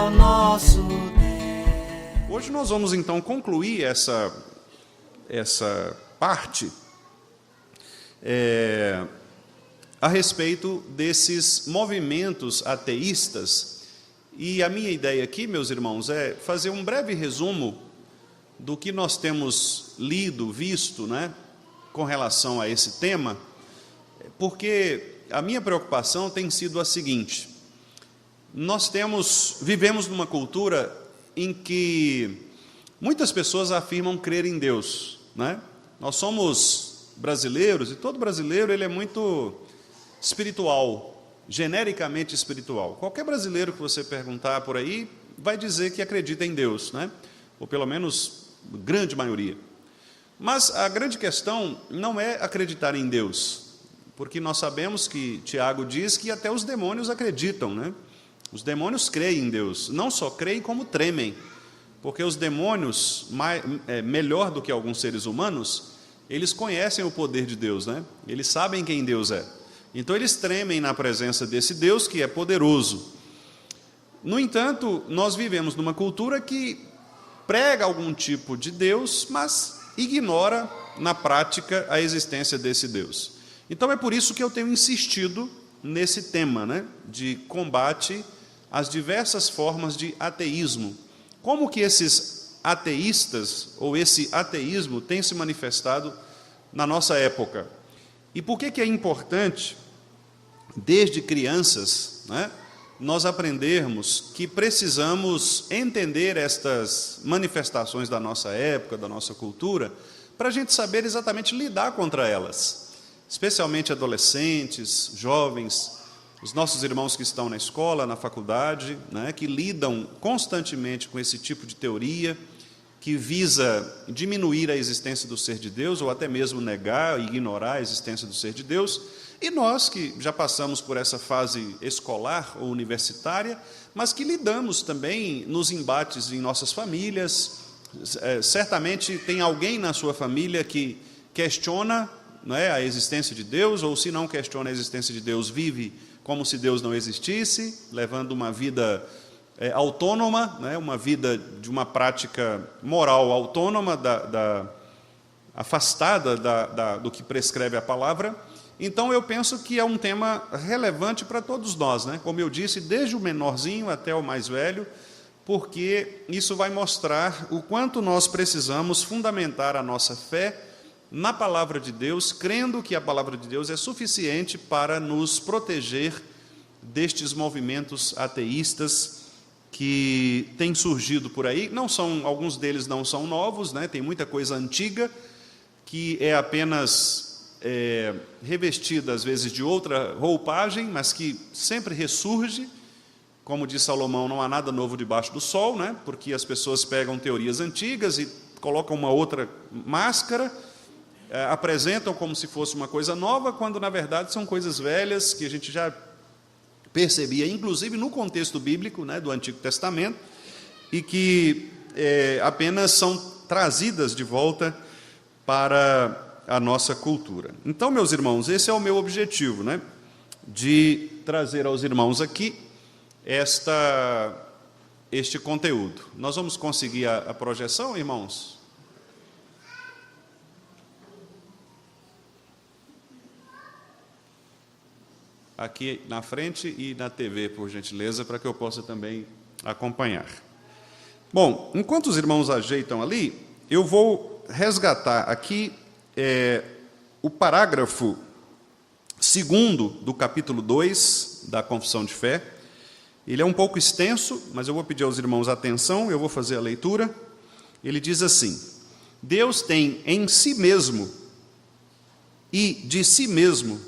o nosso Deus. Hoje nós vamos então concluir essa parte a respeito desses movimentos ateístas. E a minha ideia aqui, meus irmãos, é fazer um breve resumo do que nós temos lido, visto, né, com relação a esse tema, porque a minha preocupação tem sido a seguinte: nós vivemos numa cultura em que muitas pessoas afirmam crer em Deus, né? Nós somos brasileiros e todo brasileiro ele é muito espiritual, genericamente espiritual. Qualquer brasileiro que você perguntar por aí vai dizer que acredita em Deus, né? Ou pelo menos grande maioria. Mas a grande questão não é acreditar em Deus, porque nós sabemos que Tiago diz que até os demônios acreditam, né? Os demônios creem em Deus, não só creem como tremem, porque os demônios, melhor do que alguns seres humanos, eles conhecem o poder de Deus, né? Eles sabem quem Deus é. Então eles tremem na presença desse Deus que é poderoso. No entanto, nós vivemos numa cultura que prega algum tipo de Deus, mas ignora na prática a existência desse Deus. Então é por isso que eu tenho insistido nesse tema, né, de combate às diversas formas de ateísmo. Como que esses ateístas, ou esse ateísmo, tem se manifestado na nossa época? E por que é importante, desde crianças, né, nós aprendermos que precisamos entender estas manifestações da nossa época, da nossa cultura, para a gente saber exatamente lidar contra elas, especialmente adolescentes, jovens, os nossos irmãos que estão na escola, na faculdade, né, que lidam constantemente com esse tipo de teoria, que visa diminuir a existência do ser de Deus, ou até mesmo negar, ignorar a existência do ser de Deus. E nós que já passamos por essa fase escolar ou universitária, mas que lidamos também nos embates em nossas famílias. Certamente tem alguém na sua família que questiona, não é, a existência de Deus, ou se não questiona a existência de Deus, vive como se Deus não existisse, levando uma vida autônoma, né, uma vida de uma prática moral autônoma, afastada do que prescreve a palavra. Então, eu penso que é um tema relevante para todos nós, né? Como eu disse, desde o menorzinho até o mais velho, porque isso vai mostrar o quanto nós precisamos fundamentar a nossa fé na palavra de Deus, crendo que a palavra de Deus é suficiente para nos proteger destes movimentos ateístas que têm surgido por aí. Alguns deles não são novos, né? Tem muita coisa antiga que é apenas revestida, às vezes, de outra roupagem, mas que sempre ressurge. Como diz Salomão, não há nada novo debaixo do sol, né? Porque as pessoas pegam teorias antigas e colocam uma outra máscara, apresentam como se fosse uma coisa nova, quando, na verdade, são coisas velhas que a gente já percebia, inclusive no contexto bíblico, né, do Antigo Testamento, e que apenas são trazidas de volta para a nossa cultura. Então, meus irmãos, esse é o meu objetivo, né, de trazer aos irmãos aqui este conteúdo. Nós vamos conseguir a projeção, irmãos? Aqui na frente e na TV, por gentileza, para que eu possa também acompanhar. Bom, enquanto os irmãos ajeitam ali, eu vou resgatar aqui o parágrafo 2º do capítulo 2 da Confissão de Fé. Ele é um pouco extenso, mas eu vou pedir aos irmãos atenção, eu vou fazer a leitura. Ele diz assim: Deus tem em si mesmo e de si mesmo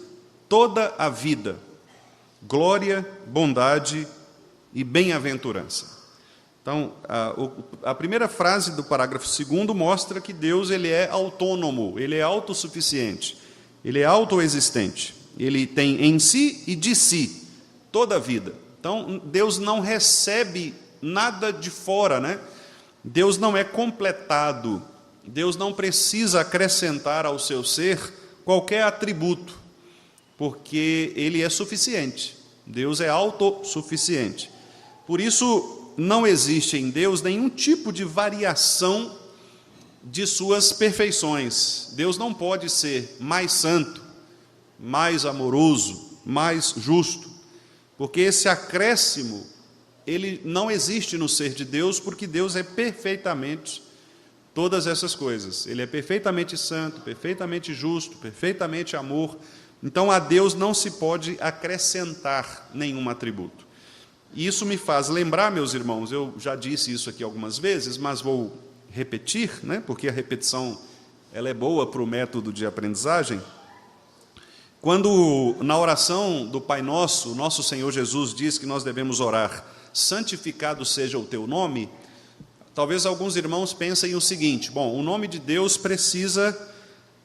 toda a vida, glória, bondade e bem-aventurança. Então, a primeira frase do parágrafo 2º mostra que Deus ele é autônomo, ele é autossuficiente, ele é autoexistente. Ele tem em si e de si toda a vida. Então, Deus não recebe nada de fora, né? Deus não é completado, Deus não precisa acrescentar ao seu ser qualquer atributo, porque Ele é suficiente. Deus é autossuficiente. Por isso, não existe em Deus nenhum tipo de variação de suas perfeições. Deus não pode ser mais santo, mais amoroso, mais justo, porque esse acréscimo, ele não existe no ser de Deus, porque Deus é perfeitamente todas essas coisas. Ele é perfeitamente santo, perfeitamente justo, perfeitamente amor. Então a Deus não se pode acrescentar nenhum atributo. E isso me faz lembrar, meus irmãos, eu já disse isso aqui algumas vezes, mas vou repetir, né? Porque a repetição ela é boa para o método de aprendizagem. Quando na oração do Pai Nosso, o nosso Senhor Jesus diz que nós devemos orar: santificado seja o teu nome, talvez alguns irmãos pensem o seguinte: bom, o nome de Deus precisa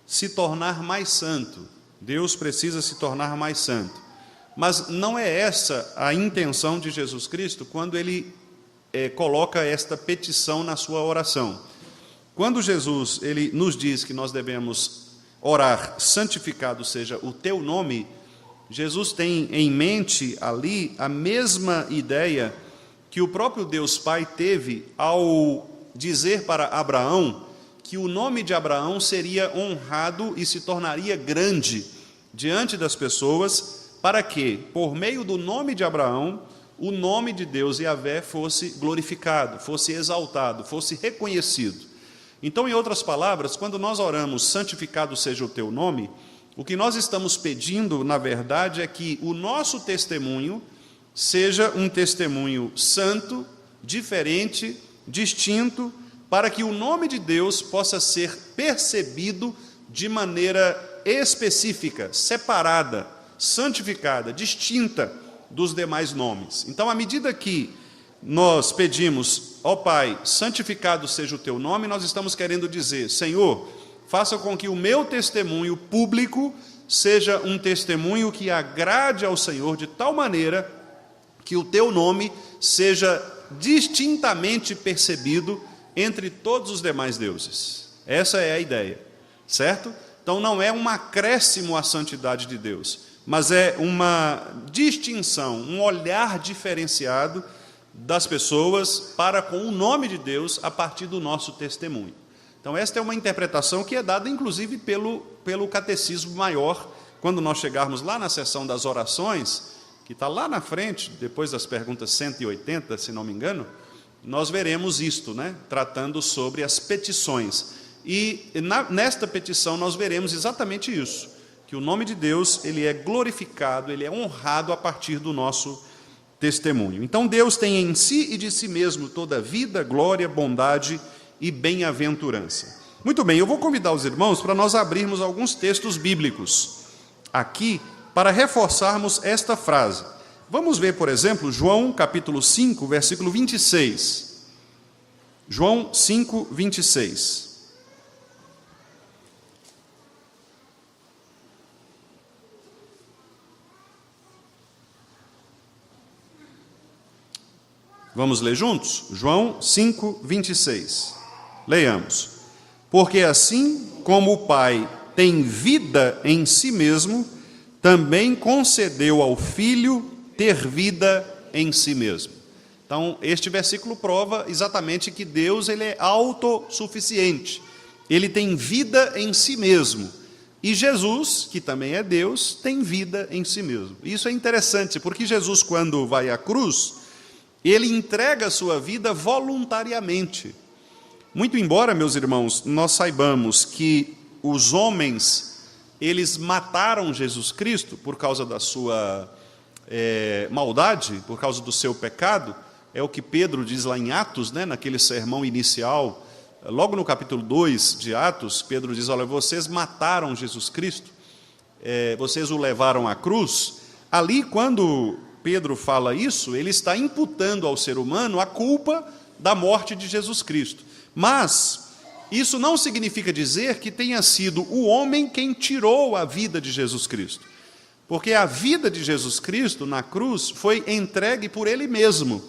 se tornar mais santo, Deus precisa se tornar mais santo. Mas não é essa a intenção de Jesus Cristo quando Ele coloca esta petição na sua oração. Quando Jesus ele nos diz que nós devemos orar: santificado seja o teu nome, Jesus tem em mente ali a mesma ideia que o próprio Deus Pai teve ao dizer para Abraão que o nome de Abraão seria honrado e se tornaria grande diante das pessoas, para que, por meio do nome de Abraão, o nome de Deus Yahvé fosse glorificado, fosse exaltado, fosse reconhecido. Então, em outras palavras, quando nós oramos: santificado seja o teu nome, o que nós estamos pedindo, na verdade, é que o nosso testemunho seja um testemunho santo, diferente, distinto, para que o nome de Deus possa ser percebido de maneira específica, separada, santificada, distinta dos demais nomes. Então, à medida que nós pedimos: ó Pai, santificado seja o teu nome, nós estamos querendo dizer: Senhor, faça com que o meu testemunho público seja um testemunho que agrade ao Senhor, de tal maneira que o teu nome seja distintamente percebido entre todos os demais deuses. Essa é a ideia, certo? Então não é um acréscimo à santidade de Deus, mas é uma distinção, um olhar diferenciado das pessoas para com o nome de Deus a partir do nosso testemunho. Então esta é uma interpretação que é dada inclusive pelo Catecismo Maior. Quando nós chegarmos lá na seção das orações, que está lá na frente, depois das perguntas 180, se não me engano, nós veremos isto, né? Tratando sobre as petições. E nesta petição nós veremos exatamente isso, que o nome de Deus ele é glorificado, ele é honrado a partir do nosso testemunho. Então Deus tem em si e de si mesmo toda vida, glória, bondade e bem-aventurança. Muito bem, eu vou convidar os irmãos para nós abrirmos alguns textos bíblicos aqui, para reforçarmos esta frase. Vamos ver, por exemplo, João capítulo 5, versículo 26. João 5, 26. Vamos ler juntos? João 5, 26. Leiamos. Porque assim como o Pai tem vida em si mesmo, também concedeu ao Filho ter vida em si mesmo. Então, este versículo prova exatamente que Deus ele é autossuficiente. Ele tem vida em si mesmo. E Jesus, que também é Deus, tem vida em si mesmo. Isso é interessante, porque Jesus, quando vai à cruz, ele entrega a sua vida voluntariamente. Muito embora, meus irmãos, nós saibamos que os homens, eles mataram Jesus Cristo por causa da sua maldade, por causa do seu pecado, é o que Pedro diz lá em Atos, né, naquele sermão inicial, logo no capítulo 2 de Atos, Pedro diz: olha, vocês mataram Jesus Cristo, vocês o levaram à cruz. Ali, quando Pedro fala isso, ele está imputando ao ser humano a culpa da morte de Jesus Cristo. Mas isso não significa dizer que tenha sido o homem quem tirou a vida de Jesus Cristo. Porque a vida de Jesus Cristo na cruz foi entregue por Ele mesmo.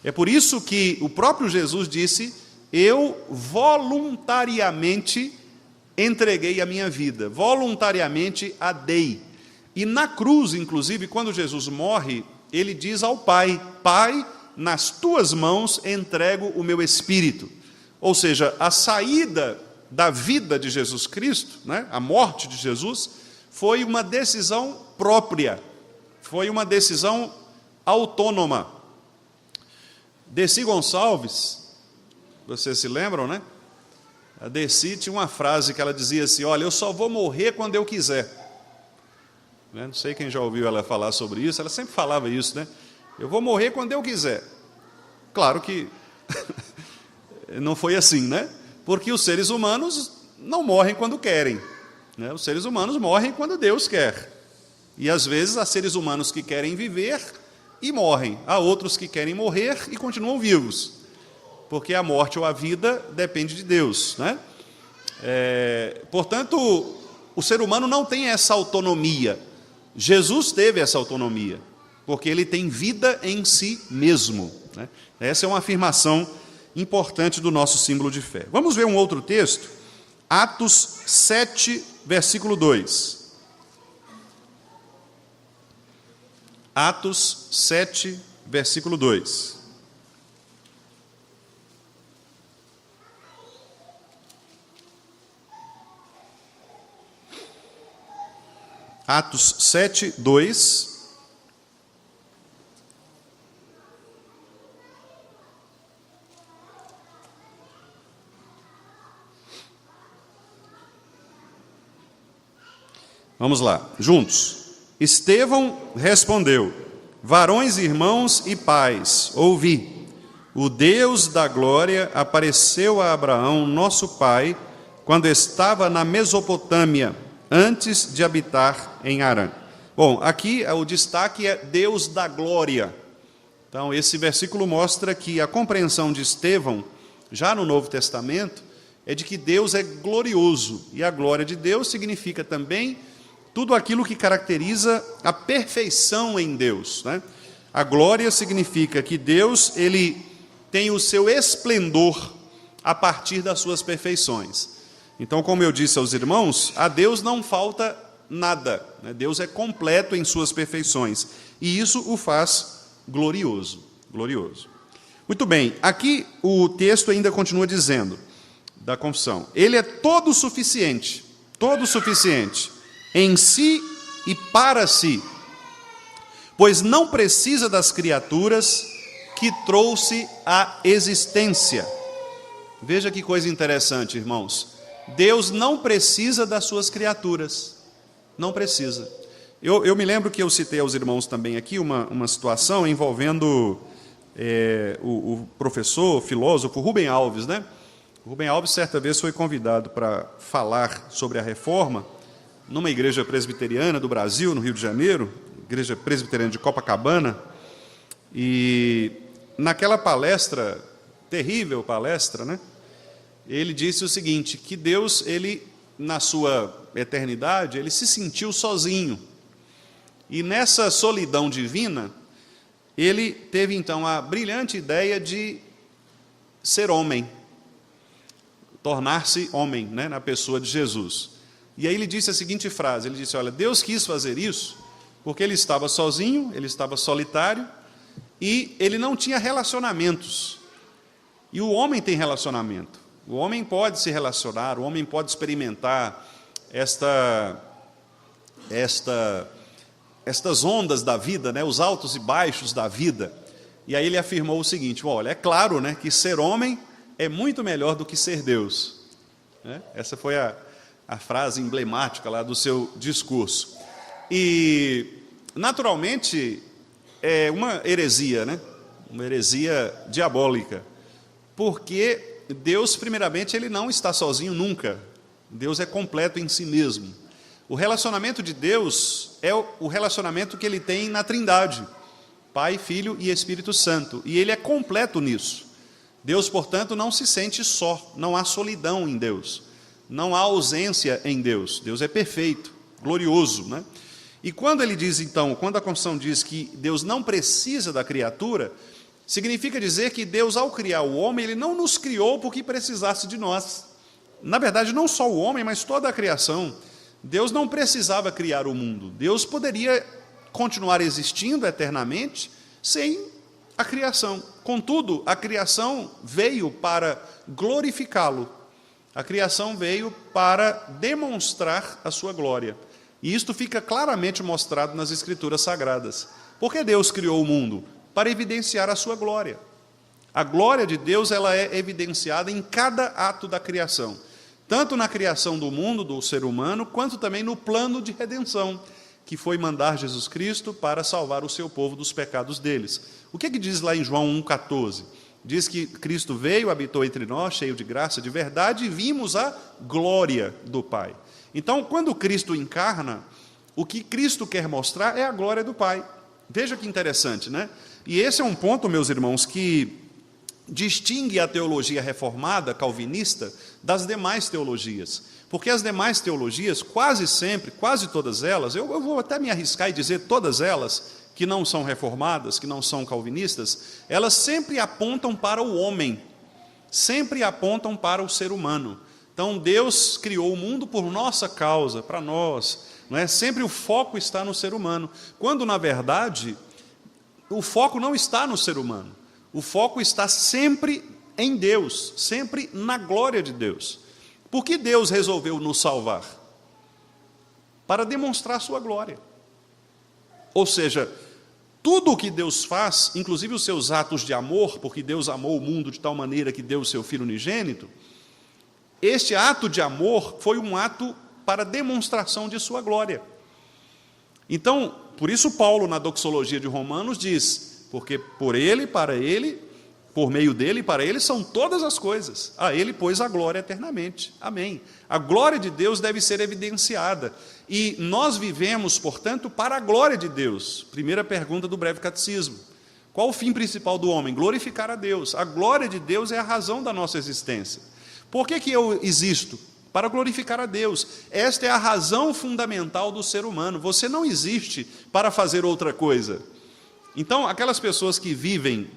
É por isso que o próprio Jesus disse: eu voluntariamente entreguei a minha vida, voluntariamente a dei. E na cruz, inclusive, quando Jesus morre, ele diz ao Pai: Pai, nas tuas mãos entrego o meu espírito. Ou seja, a saída da vida de Jesus Cristo, né, a morte de Jesus, foi uma decisão própria, foi uma decisão autônoma. Deci Gonçalves, vocês se lembram, né? A Deci tinha uma frase que ela dizia assim: olha, eu só vou morrer quando eu quiser. Não sei quem já ouviu ela falar sobre isso, ela sempre falava isso, né? Eu vou morrer quando eu quiser. Claro que não foi assim, né? Porque os seres humanos não morrem quando querem, né? Os seres humanos morrem quando Deus quer. E às vezes há seres humanos que querem viver e morrem. Há outros que querem morrer e continuam vivos. Porque a morte ou a vida depende de Deus, né? Portanto, o ser humano não tem essa autonomia. Jesus teve essa autonomia, porque ele tem vida em si mesmo, né? Essa é uma afirmação importante do nosso símbolo de fé. Vamos ver um outro texto, Atos 7, versículo 2. Atos 7, versículo 2. Atos 7, 2. Vamos lá, juntos. Estevão respondeu: varões, irmãos e pais, ouvi. O Deus da glória apareceu a Abraão, nosso pai, quando estava na Mesopotâmia, antes de habitar em Harã. Bom, aqui o destaque é Deus da glória. Então, esse versículo mostra que a compreensão de Estevão, já no Novo Testamento, é de que Deus é glorioso. E a glória de Deus significa também tudo aquilo que caracteriza a perfeição em Deus, né? A glória significa que Deus, ele tem o seu esplendor a partir das suas perfeições. Então, como eu disse aos irmãos, a Deus não falta nada, né? Deus é completo em suas perfeições, e isso o faz glorioso, glorioso. Muito bem, aqui o texto ainda continua dizendo, da confissão, ele é todo suficiente, em si e para si, pois não precisa das criaturas que trouxe à existência. Veja que coisa interessante, irmãos. Deus não precisa das suas criaturas, não precisa. Eu me lembro que eu citei aos irmãos também aqui uma situação envolvendo o professor, o filósofo Rubem Alves, né? O Rubem Alves, certa vez, foi convidado para falar sobre a reforma numa igreja presbiteriana do Brasil, no Rio de Janeiro, igreja presbiteriana de Copacabana, e naquela palestra, terrível palestra, né? Ele disse o seguinte, que Deus, ele, na sua eternidade, ele se sentiu sozinho. E nessa solidão divina, ele teve então a brilhante ideia de ser homem, tornar-se homem, né, na pessoa de Jesus. E aí ele disse a seguinte frase, ele disse, olha, Deus quis fazer isso porque ele estava sozinho, ele estava solitário, e ele não tinha relacionamentos. E o homem tem relacionamento. O homem pode se relacionar, o homem pode experimentar estas ondas da vida, né, os altos e baixos da vida. E aí ele afirmou o seguinte, olha, é claro, né, que ser homem é muito melhor do que ser Deus. Né? Essa foi a frase emblemática lá do seu discurso. E, naturalmente, é uma heresia, né? Uma heresia diabólica, porque Deus, primeiramente, ele não está sozinho nunca. Deus é completo em si mesmo. O relacionamento de Deus é o relacionamento que ele tem na Trindade, Pai, Filho e Espírito Santo, e ele é completo nisso. Deus, portanto, não se sente só, não há solidão em Deus, não há ausência em Deus. Deus é perfeito, glorioso, né? E quando ele diz, então, quando a confissão diz que Deus não precisa da criatura, significa dizer que Deus, ao criar o homem, ele não nos criou porque precisasse de nós. Na verdade, não só o homem, mas toda a criação. Deus não precisava criar o mundo. Deus poderia continuar existindo eternamente sem a criação. Contudo, a criação veio para glorificá-lo. A criação veio para demonstrar a sua glória. E isto fica claramente mostrado nas Escrituras Sagradas. Por que Deus criou o mundo? Para evidenciar a sua glória. A glória de Deus, ela é evidenciada em cada ato da criação. Tanto na criação do mundo, do ser humano, quanto também no plano de redenção, que foi mandar Jesus Cristo para salvar o seu povo dos pecados deles. O que diz lá em João 1,14? Diz que Cristo veio, habitou entre nós, cheio de graça, de verdade, e vimos a glória do Pai. Então, quando Cristo encarna, o que Cristo quer mostrar é a glória do Pai. Veja que interessante, né? E esse é um ponto, meus irmãos, que distingue a teologia reformada, calvinista, das demais teologias. Porque as demais teologias, quase sempre, quase todas elas, eu vou até me arriscar e dizer todas elas, que não são reformadas, que não são calvinistas, elas sempre apontam para o homem, sempre apontam para o ser humano. Então, Deus criou o mundo por nossa causa, para nós, não é? Sempre o foco está no ser humano, quando, na verdade, o foco não está no ser humano, o foco está sempre em Deus, sempre na glória de Deus. Por que Deus resolveu nos salvar? Para demonstrar a sua glória. Ou seja, tudo o que Deus faz, inclusive os seus atos de amor, porque Deus amou o mundo de tal maneira que deu o seu Filho unigênito, este ato de amor foi um ato para demonstração de sua glória. Então, por isso Paulo, na doxologia de Romanos, diz, porque por ele, para ele, por meio dele e para ele são todas as coisas. A ele, pois, a glória eternamente. Amém. A glória de Deus deve ser evidenciada. E nós vivemos, portanto, para a glória de Deus. Primeira pergunta do breve catecismo. Qual o fim principal do homem? Glorificar a Deus. A glória de Deus é a razão da nossa existência. Por que eu existo? Para glorificar a Deus. Esta é a razão fundamental do ser humano. Você não existe para fazer outra coisa. Então, aquelas pessoas que vivem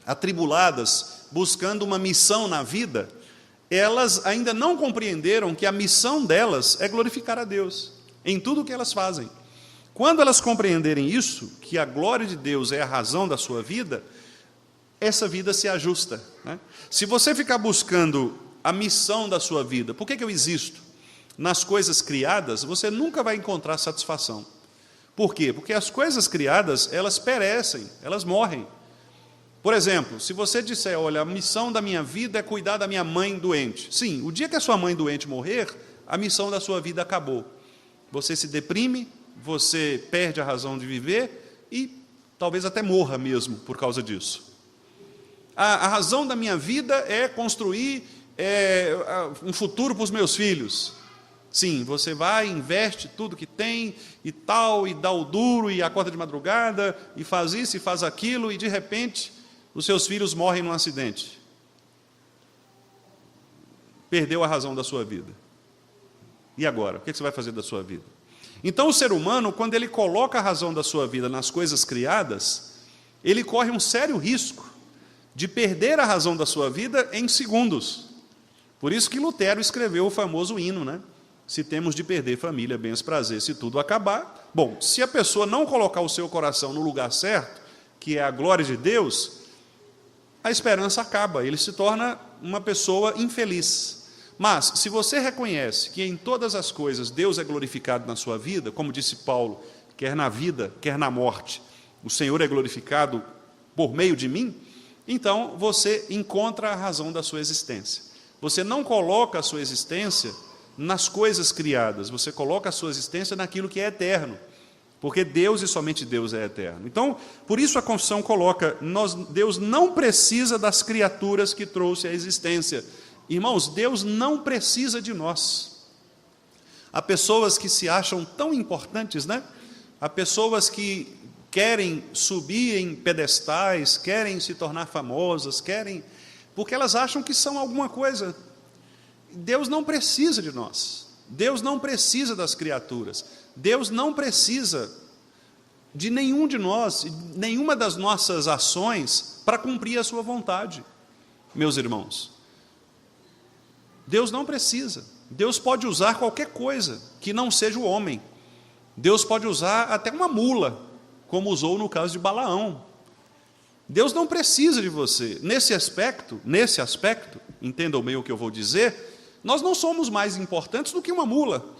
atribuladas, buscando uma missão na vida, elas ainda não compreenderam que a missão delas é glorificar a Deus, em tudo o que elas fazem. Quando elas compreenderem isso, que a glória de Deus é a razão da sua vida, essa vida se ajusta, né? Se você ficar buscando a missão da sua vida, por que eu existo? Nas coisas criadas, você nunca vai encontrar satisfação. Por quê? Porque as coisas criadas, elas perecem, elas morrem. Por exemplo, se você disser, olha, a missão da minha vida é cuidar da minha mãe doente. Sim, o dia que a sua mãe doente morrer, a missão da sua vida acabou. Você se deprime, você perde a razão de viver e talvez até morra mesmo por causa disso. A razão da minha vida é construir um futuro para os meus filhos. Sim, você vai, investe tudo que tem e tal, e dá o duro, e acorda de madrugada, e faz isso e faz aquilo, e de repente os seus filhos morrem num acidente. Perdeu a razão da sua vida. E agora? O que você vai fazer da sua vida? Então o ser humano, quando ele coloca a razão da sua vida nas coisas criadas, ele corre um sério risco de perder a razão da sua vida em segundos. Por isso que Lutero escreveu o famoso hino, né? Se temos de perder família, bens, prazer, se tudo acabar. Bom, se a pessoa não colocar o seu coração no lugar certo, que é a glória de Deus, a esperança acaba, ele se torna uma pessoa infeliz. Mas, se você reconhece que em todas as coisas Deus é glorificado na sua vida, como disse Paulo, quer na vida, quer na morte, o Senhor é glorificado por meio de mim, então você encontra a razão da sua existência. Você não coloca a sua existência nas coisas criadas, você coloca a sua existência naquilo que é eterno, porque Deus e somente Deus é eterno. Então, por isso a confissão coloca, Deus não precisa das criaturas que trouxe à existência. Irmãos, Deus não precisa de nós. Há pessoas que se acham tão importantes, né? Há pessoas que querem subir em pedestais, querem se tornar famosas, porque elas acham que são alguma coisa. Deus não precisa de nós. Deus não precisa das criaturas. Deus não precisa de nenhum de nós, nenhuma das nossas ações para cumprir a sua vontade, meus irmãos. Deus não precisa. Deus pode usar qualquer coisa que não seja o homem. Deus pode usar até uma mula, como usou no caso de Balaão. Deus não precisa de você. Nesse aspecto, entendam bem o que eu vou dizer, nós não somos mais importantes do que uma mula.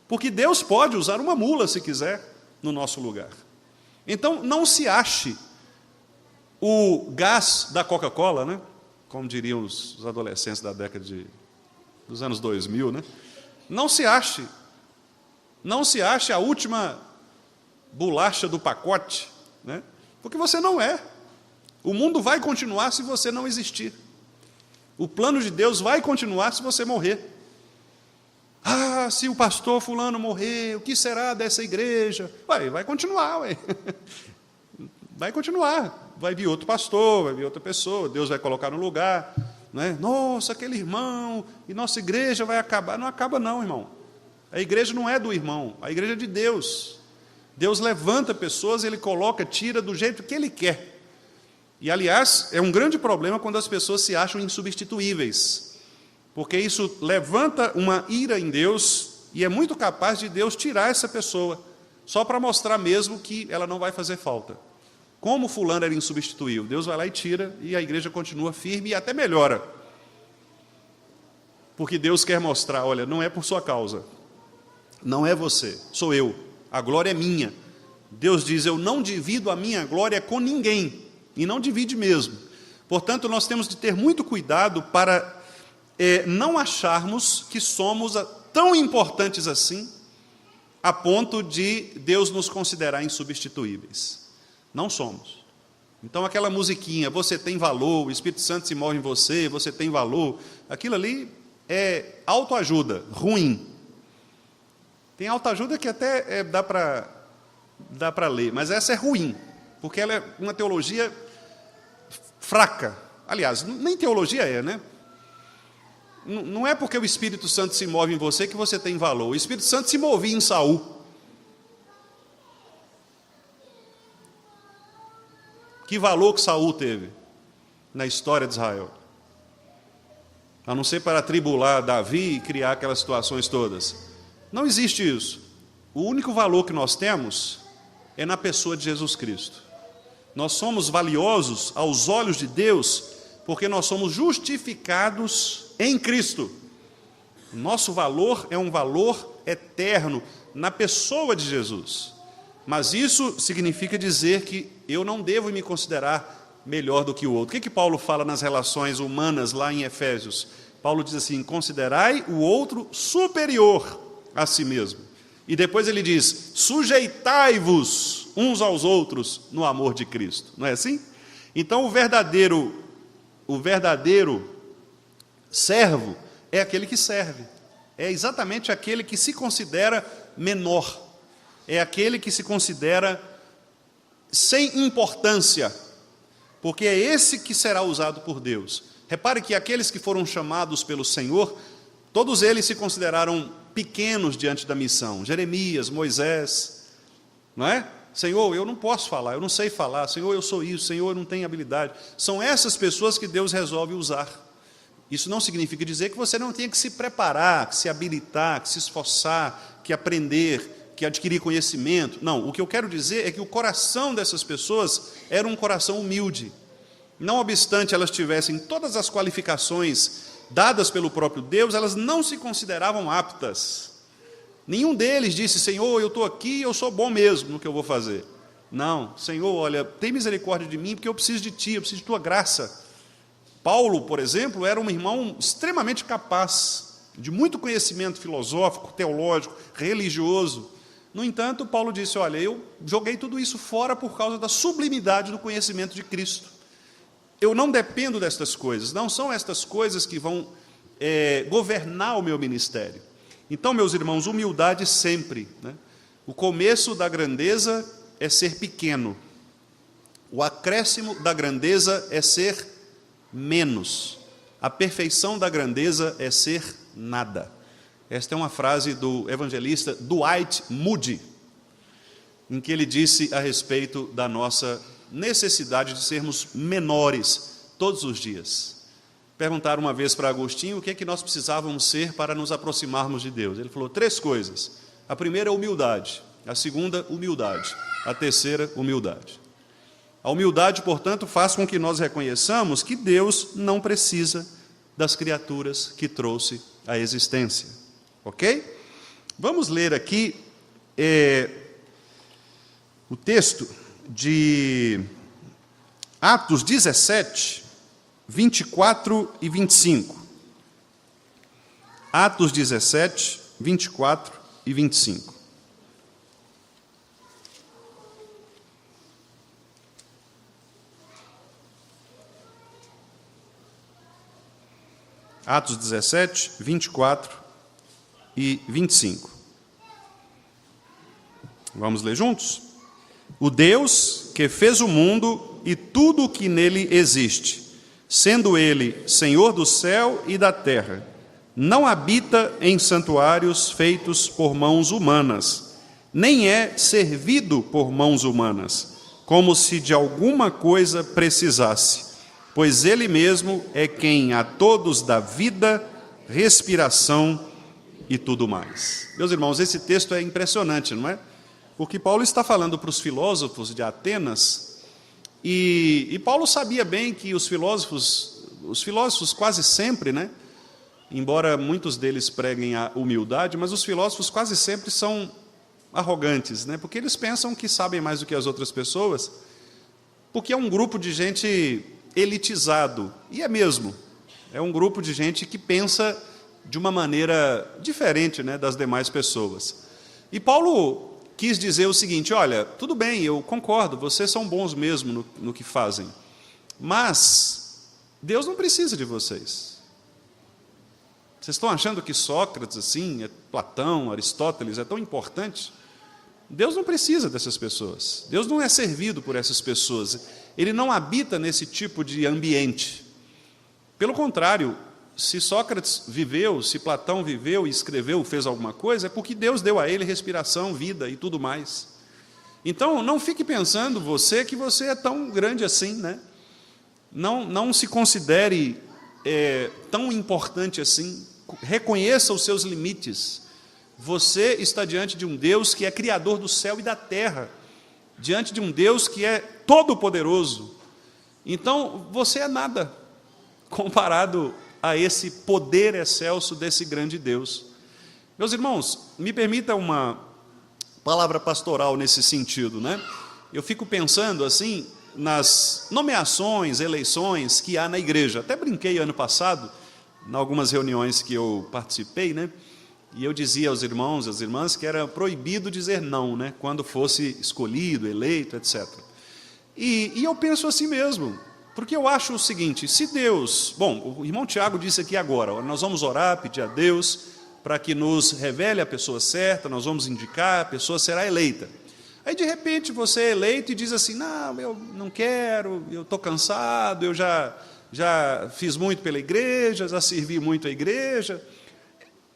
Porque Deus pode usar uma mula, se quiser, no nosso lugar. Então, não se ache o gás da Coca-Cola, né? Como diriam os adolescentes da década dos anos 2000, né? Não se ache a última bolacha do pacote, né? Porque você não é. O mundo vai continuar se você não existir. O plano de Deus vai continuar se você morrer. Ah, se o pastor fulano morrer, o que será dessa igreja? Vai continuar, ué. Vai continuar. Vai vir outro pastor, vai vir outra pessoa, Deus vai colocar no lugar. Né? Nossa, aquele irmão, e nossa igreja vai acabar. Não acaba não, irmão. A igreja não é do irmão, a igreja é de Deus. Deus levanta pessoas, Ele coloca, tira do jeito que Ele quer. E, aliás, é um grande problema quando as pessoas se acham insubstituíveis, porque isso levanta uma ira em Deus e é muito capaz de Deus tirar essa pessoa, só para mostrar mesmo que ela não vai fazer falta. Como fulano era insubstituível, Deus vai lá e tira, e a igreja continua firme e até melhora. Porque Deus quer mostrar, olha, não é por sua causa, não é você, sou eu, a glória é minha. Deus diz, eu não divido a minha glória com ninguém, e não divide mesmo. Portanto, nós temos de ter muito cuidado para não acharmos que somos tão importantes assim, a ponto de Deus nos considerar insubstituíveis. Não somos. Então, aquela musiquinha, você tem valor, o Espírito Santo se move em você, você tem valor, aquilo ali é autoajuda, ruim. Tem autoajuda que até dá para ler, mas essa é ruim, porque ela é uma teologia fraca. Aliás, nem teologia é, né? Não é porque o Espírito Santo se move em você que você tem valor. O Espírito Santo se movia em Saul. Que valor que Saul teve na história de Israel? A não ser para atribular Davi e criar aquelas situações todas. Não existe isso. O único valor que nós temos é na pessoa de Jesus Cristo. Nós somos valiosos aos olhos de Deus porque nós somos justificados em Cristo. Nosso valor é um valor eterno na pessoa de Jesus. Mas isso significa dizer que eu não devo me considerar melhor do que o outro. O que Paulo fala nas relações humanas lá em Efésios? Paulo diz assim, considerai o outro superior a si mesmo. E depois ele diz, sujeitai-vos uns aos outros no amor de Cristo. Não é assim? Então o verdadeiro servo é aquele que serve. É exatamente aquele que se considera menor. É aquele que se considera sem importância, porque é esse que será usado por Deus. Repare que aqueles que foram chamados pelo Senhor, todos eles se consideraram pequenos diante da missão. Jeremias, Moisés, não é? Senhor, eu não posso falar, eu não sei falar. Senhor, eu sou isso. Senhor, eu não tenho habilidade. São essas pessoas que Deus resolve usar. Isso não significa dizer que você não tenha que se preparar, que se habilitar, que se esforçar, que aprender, que adquirir conhecimento. Não, o que eu quero dizer é que o coração dessas pessoas era um coração humilde. Não obstante elas tivessem todas as qualificações dadas pelo próprio Deus, elas não se consideravam aptas. Nenhum deles disse, Senhor, eu estou aqui, eu sou bom mesmo no que eu vou fazer. Não, Senhor, olha, tem misericórdia de mim, porque eu preciso de Ti, eu preciso de Tua graça. Paulo, por exemplo, era um irmão extremamente capaz, de muito conhecimento filosófico, teológico, religioso. No entanto, Paulo disse, olha, eu joguei tudo isso fora por causa da sublimidade do conhecimento de Cristo. Eu não dependo destas coisas, não são estas coisas que vão governar o meu ministério. Então, meus irmãos, humildade sempre, né? O começo da grandeza é ser pequeno. O acréscimo da grandeza é ser menos. A perfeição da grandeza é ser nada. Esta é uma frase do evangelista Dwight Moody, em que ele disse a respeito da nossa necessidade de sermos menores todos os dias. Perguntaram uma vez para Agostinho o que é que nós precisávamos ser para nos aproximarmos de Deus. Ele falou 3 coisas. A primeira, humildade. A segunda, humildade. A terceira, humildade. A A humildade, portanto, faz com que nós reconheçamos que Deus não precisa das criaturas que trouxe à existência. Ok? Vamos ler aqui o texto de Atos 17, 24 e 25. Atos 17, 24 e 25. Atos 17, 24 e 25. Vamos ler juntos? O Deus que fez o mundo e tudo o que nele existe, sendo ele Senhor do céu e da terra, não habita em santuários feitos por mãos humanas, nem é servido por mãos humanas, como se de alguma coisa precisasse, pois ele mesmo é quem a todos dá vida, respiração e tudo mais. Meus irmãos, esse texto é impressionante, não é? Porque Paulo está falando para os filósofos de Atenas, e Paulo sabia bem que os filósofos quase sempre, né? Embora muitos deles preguem a humildade, mas os filósofos quase sempre são arrogantes, né? Porque eles pensam que sabem mais do que as outras pessoas, porque é um grupo de gente elitizado, e é mesmo, é um grupo de gente que pensa de uma maneira diferente, né, das demais pessoas. E Paulo quis dizer o seguinte: olha, tudo bem, eu concordo, vocês são bons mesmo no que fazem, mas Deus não precisa de vocês. Vocês estão achando que Sócrates, assim, Platão, Aristóteles, é tão importante? Deus não precisa dessas pessoas. Deus não é servido por essas pessoas. Ele não habita nesse tipo de ambiente. Pelo contrário, se Sócrates viveu, se Platão viveu e escreveu, fez alguma coisa, é porque Deus deu a ele respiração, vida e tudo mais. Então, não fique pensando você que você é tão grande assim, né? Não se considere tão importante assim. Reconheça os seus limites. Você está diante de um Deus que é criador do céu e da terra, diante de um Deus que é todo-poderoso. Então, você é nada comparado a esse poder excelso desse grande Deus. Meus irmãos, me permita uma palavra pastoral nesse sentido, né? Eu fico pensando assim nas nomeações, eleições que há na igreja. Até brinquei ano passado, em algumas reuniões que eu participei, né? E eu dizia aos irmãos e às irmãs que era proibido dizer não, né? Quando fosse escolhido, eleito, etc. E eu penso assim mesmo, porque eu acho o seguinte: se Deus... Bom, o irmão Tiago disse aqui agora, nós vamos orar, pedir a Deus para que nos revele a pessoa certa, nós vamos indicar, a pessoa será eleita. Aí, de repente, você é eleito e diz assim: não, eu não quero, eu estou cansado, eu já fiz muito pela igreja, já servi muito a igreja.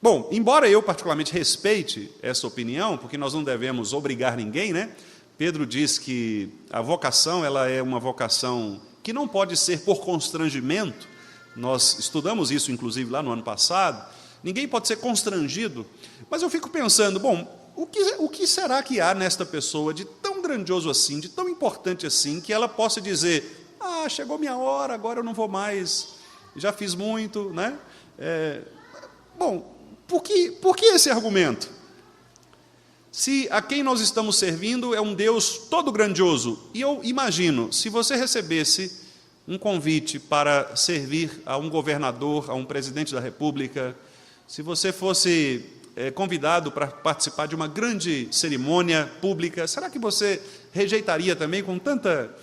Bom, embora eu particularmente respeite essa opinião, porque nós não devemos obrigar ninguém, né? Pedro diz que a vocação, ela é uma vocação que não pode ser por constrangimento. Nós estudamos isso, inclusive, lá no ano passado. Ninguém pode ser constrangido. Mas eu fico pensando, bom, o que será que há nesta pessoa de tão grandioso assim, de tão importante assim, que ela possa dizer: ah, chegou minha hora, agora eu não vou mais, já fiz muito, né? Bom, por que esse argumento? Se a quem nós estamos servindo é um Deus todo grandioso, e eu imagino, se você recebesse um convite para servir a um governador, a um presidente da República, se você fosse convidado para participar de uma grande cerimônia pública, será que você rejeitaria também com tanta...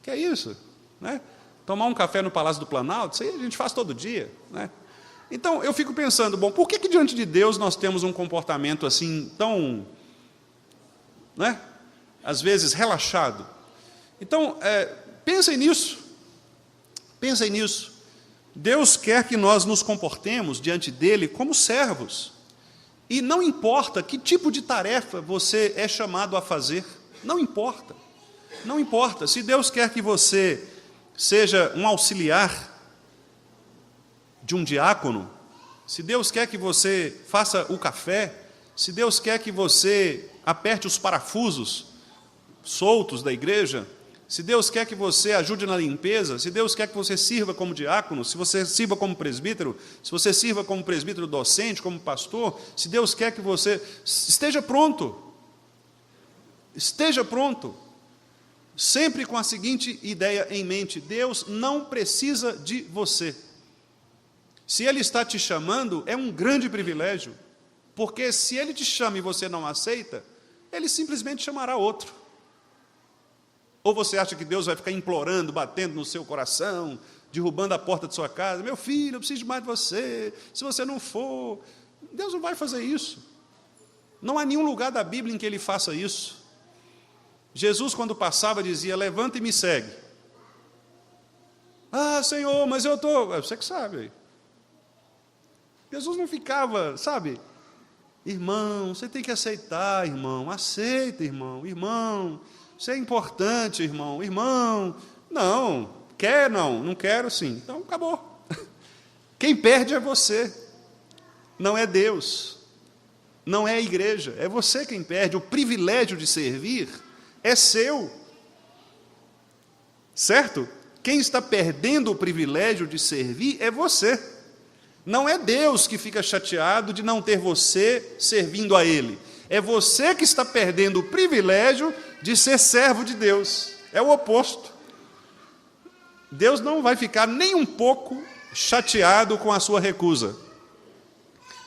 que é isso? Né? Tomar um café no Palácio do Planalto, isso aí a gente faz todo dia, né? Então, eu fico pensando, bom, por que diante de Deus nós temos um comportamento assim tão, né, às vezes, relaxado? Então, pensem nisso. Pensem nisso. Deus quer que nós nos comportemos diante dele como servos. E não importa que tipo de tarefa você é chamado a fazer, não importa. Não importa. Se Deus quer que você seja um auxiliar de um diácono, se Deus quer que você faça o café, se Deus quer que você aperte os parafusos, soltos da igreja, se Deus quer que você ajude na limpeza, se Deus quer que você sirva como diácono, se você sirva como presbítero, se você sirva como presbítero docente, como pastor, se Deus quer que você esteja pronto, sempre com a seguinte ideia em mente: Deus não precisa de você. Se Ele está te chamando, é um grande privilégio, porque se Ele te chama e você não aceita, Ele simplesmente chamará outro. Ou você acha que Deus vai ficar implorando, batendo no seu coração, derrubando a porta de sua casa: meu filho, eu preciso mais de você, se você não for. Deus não vai fazer isso. Não há nenhum lugar da Bíblia em que Ele faça isso. Jesus, quando passava, dizia: levanta e me segue. Ah, Senhor, mas eu estou... Você que sabe. Jesus não ficava, sabe? Irmão, você tem que aceitar, irmão. Aceita, irmão. Irmão, você é importante, irmão. Irmão, não. Quer, não. Não quero, sim. Então, acabou. Quem perde é você. Não é Deus. Não é a igreja. É você quem perde. O privilégio de servir é seu. Certo? Quem está perdendo o privilégio de servir é você. Não é Deus que fica chateado de não ter você servindo a Ele. É você que está perdendo o privilégio de ser servo de Deus. É o oposto. Deus não vai ficar nem um pouco chateado com a sua recusa.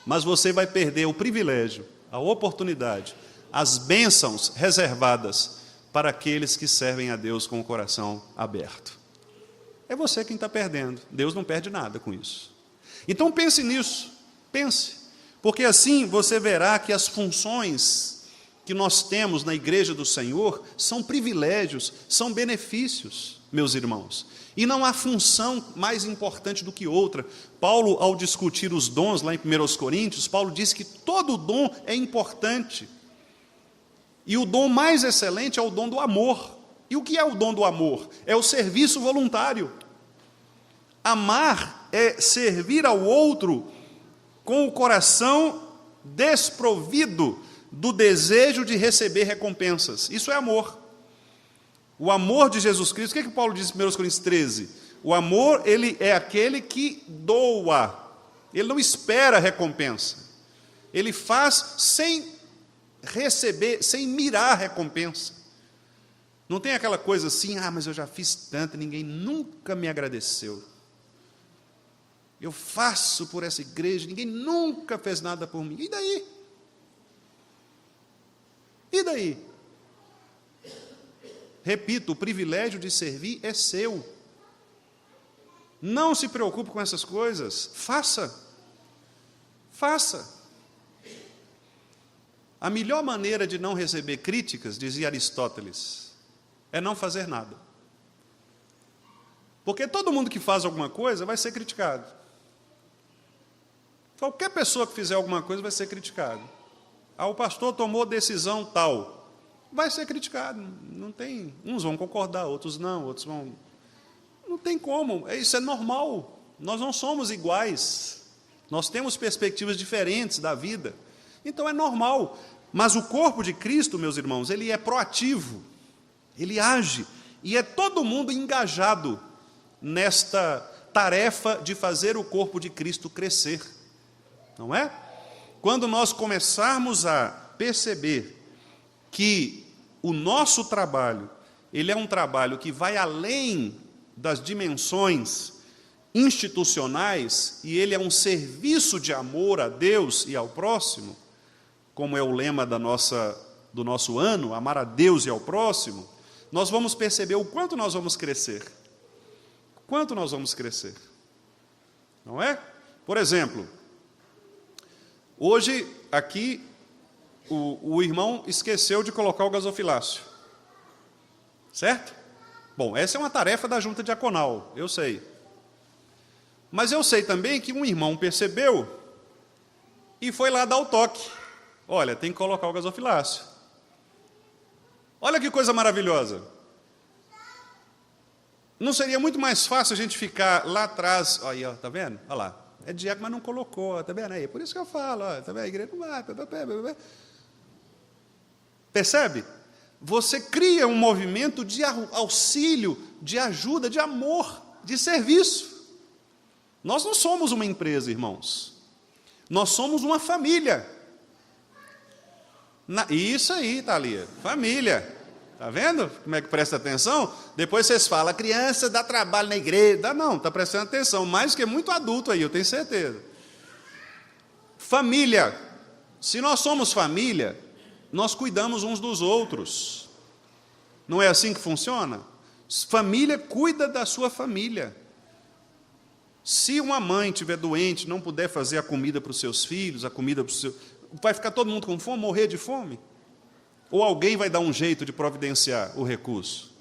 Mas você vai perder o privilégio, a oportunidade, as bênçãos reservadas para aqueles que servem a Deus com o coração aberto. É você quem está perdendo. Deus não perde nada com isso. Então pense nisso, pense, porque assim você verá que as funções que nós temos na igreja do Senhor são privilégios, são benefícios, meus irmãos. E não há função mais importante do que outra. Paulo, ao discutir os dons, lá em 1 Coríntios, Paulo diz que todo dom é importante. E o dom mais excelente é o dom do amor. E o que é o dom do amor? É o serviço voluntário. Amar é servir ao outro com o coração desprovido do desejo de receber recompensas. Isso é amor. O amor de Jesus Cristo, o que Paulo diz em 1 Coríntios 13? O amor, ele é aquele que doa. Ele não espera recompensa. Ele faz sem receber, sem mirar recompensa. Não tem aquela coisa assim: ah, mas eu já fiz tanto, ninguém nunca me agradeceu. Eu faço por essa igreja, ninguém nunca fez nada por mim. E daí? E daí? Repito, o privilégio de servir é seu. Não se preocupe com essas coisas. Faça. Faça. A melhor maneira de não receber críticas, dizia Aristóteles, é não fazer nada. Porque todo mundo que faz alguma coisa vai ser criticado. Qualquer pessoa que fizer alguma coisa vai ser criticado. Ah, o pastor tomou decisão tal. Vai ser criticado. Não tem, uns vão concordar, outros não, outros vão... Não tem como, isso é normal. Nós não somos iguais. Nós temos perspectivas diferentes da vida. Então é normal. Mas o corpo de Cristo, meus irmãos, ele é proativo. Ele age. E é todo mundo engajado nesta tarefa de fazer o corpo de Cristo crescer. Não é? Quando nós começarmos a perceber que o nosso trabalho, ele é um trabalho que vai além das dimensões institucionais, e ele é um serviço de amor a Deus e ao próximo, como é o lema do nosso ano, amar a Deus e ao próximo, nós vamos perceber o quanto nós vamos crescer. Quanto nós vamos crescer. Não é? Por exemplo, hoje, aqui, o irmão esqueceu de colocar o gasofilácio. Certo? Bom, essa é uma tarefa da junta diaconal, eu sei. Mas eu sei também que um irmão percebeu e foi lá dar o toque. Olha, tem que colocar o gasofilácio. Olha que coisa maravilhosa. Não seria muito mais fácil a gente ficar lá atrás, aí, ó, tá vendo? Olha lá. É diácono, mas não colocou, tá vendo aí? Por isso que eu falo, ó, tá vendo? A igreja não vai. Percebe? você cria um movimento de auxílio, de ajuda, de amor, de serviço. Nós não somos uma empresa, irmãos. Nós somos uma família. Isso aí, Thalia, família. Está vendo como é que presta atenção? Depois vocês falam, a criança dá trabalho na igreja. Não, está prestando atenção. Mais que muito adulto aí, eu tenho certeza. Família. Se nós somos família, nós cuidamos uns dos outros. Não é assim que funciona? Família cuida da sua família. Se uma mãe estiver doente, não puder fazer a comida para os seus filhos, a comida para o seu... Vai ficar todo mundo com fome, morrer de fome? Ou alguém vai dar um jeito de providenciar o recurso?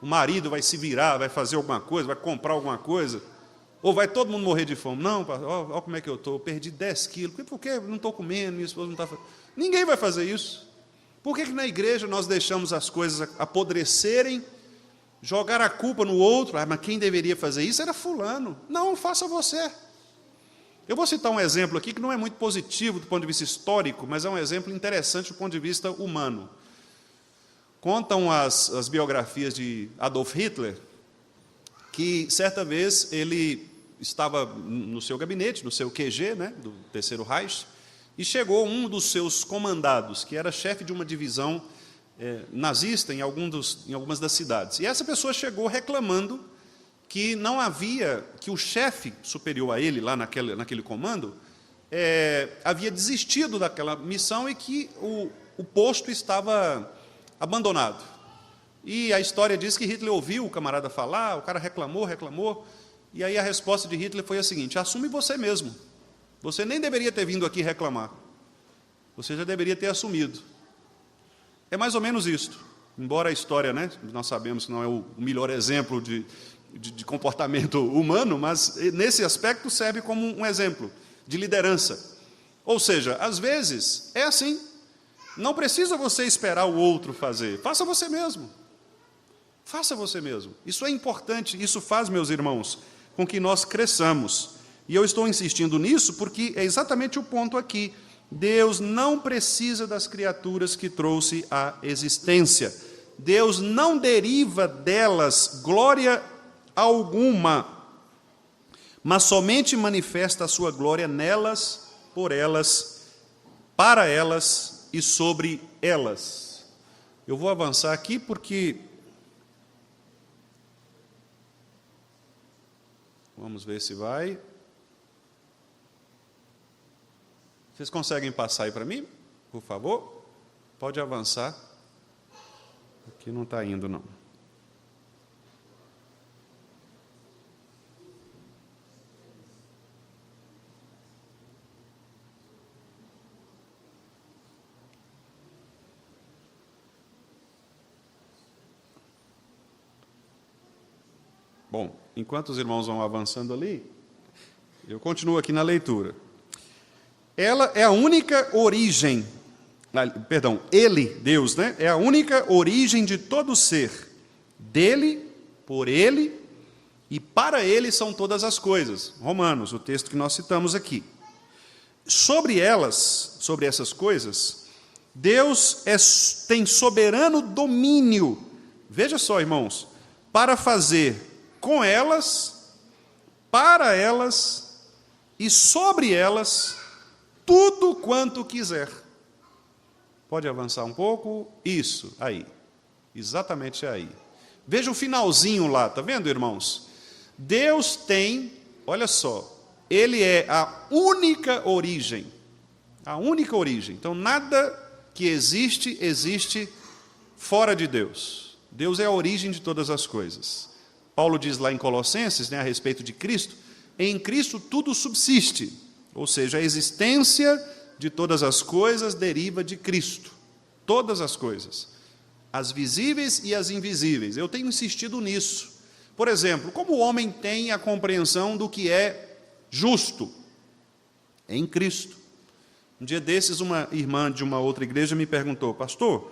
O marido vai se virar, vai fazer alguma coisa, vai comprar alguma coisa? Ou vai todo mundo morrer de fome? Não, olha como é que eu estou, perdi 10 quilos. Por que não estou comendo, minha esposa não está fazendo? Ninguém vai fazer isso. Por que na igreja nós deixamos as coisas apodrecerem, jogar a culpa no outro? Mas quem deveria fazer isso era fulano. Não, faça você. Eu vou citar um exemplo aqui que não é muito positivo do ponto de vista histórico, mas é um exemplo interessante do ponto de vista humano. Contam as biografias de Adolf Hitler, que certa vez ele estava no seu gabinete, no seu QG, né, do Terceiro Reich, e chegou um dos seus comandados, que era chefe de uma divisão nazista em algumas das cidades. E essa pessoa chegou reclamando que não havia, que o chefe superior a ele, lá naquele comando, havia desistido daquela missão e que o posto estava abandonado. E a história diz que Hitler ouviu o camarada falar, o cara reclamou, e aí a resposta de Hitler foi a seguinte: assume você mesmo. Você nem deveria ter vindo aqui reclamar. Você já deveria ter assumido. É mais ou menos isto. Embora a história, né, nós sabemos que não é o melhor exemplo de comportamento humano, mas nesse aspecto serve como um exemplo de liderança. Ou seja, às vezes é assim. Não precisa você esperar o outro fazer. Faça você mesmo. Faça você mesmo. Isso é importante. Isso faz, meus irmãos, com que nós cresçamos. E eu estou insistindo nisso porque é exatamente o ponto aqui. Deus não precisa das criaturas que trouxe à existência. Deus não deriva delas glória alguma, mas somente manifesta a sua glória nelas, por elas, para elas e sobre elas. Eu vou avançar aqui porque... Vamos ver se vai. Vocês conseguem passar aí para mim, por favor? Pode avançar. Aqui não está indo, não. Bom, enquanto os irmãos vão avançando ali, eu continuo aqui na leitura. Ela é a única origem, ele, Deus, né? É a única origem de todo ser. Dele, por ele e para ele são todas as coisas. Romanos, o texto que nós citamos aqui. Sobre elas, sobre essas coisas, Deus tem soberano domínio. Veja só, irmãos, para fazer com elas, para elas e sobre elas tudo quanto quiser. Pode avançar um pouco? Isso, aí. Exatamente aí. Veja o finalzinho lá, está vendo, irmãos? Deus tem, olha só, Ele é a única origem. A única origem. Então, nada que existe fora de Deus. Deus é a origem de todas as coisas. Paulo diz lá em Colossenses, né, a respeito de Cristo, em Cristo tudo subsiste. Ou seja, a existência de todas as coisas deriva de Cristo. Todas as coisas. As visíveis e as invisíveis. Eu tenho insistido nisso. Por exemplo, como o homem tem a compreensão do que é justo? Em Cristo. Um dia desses, uma irmã de uma outra igreja me perguntou: pastor,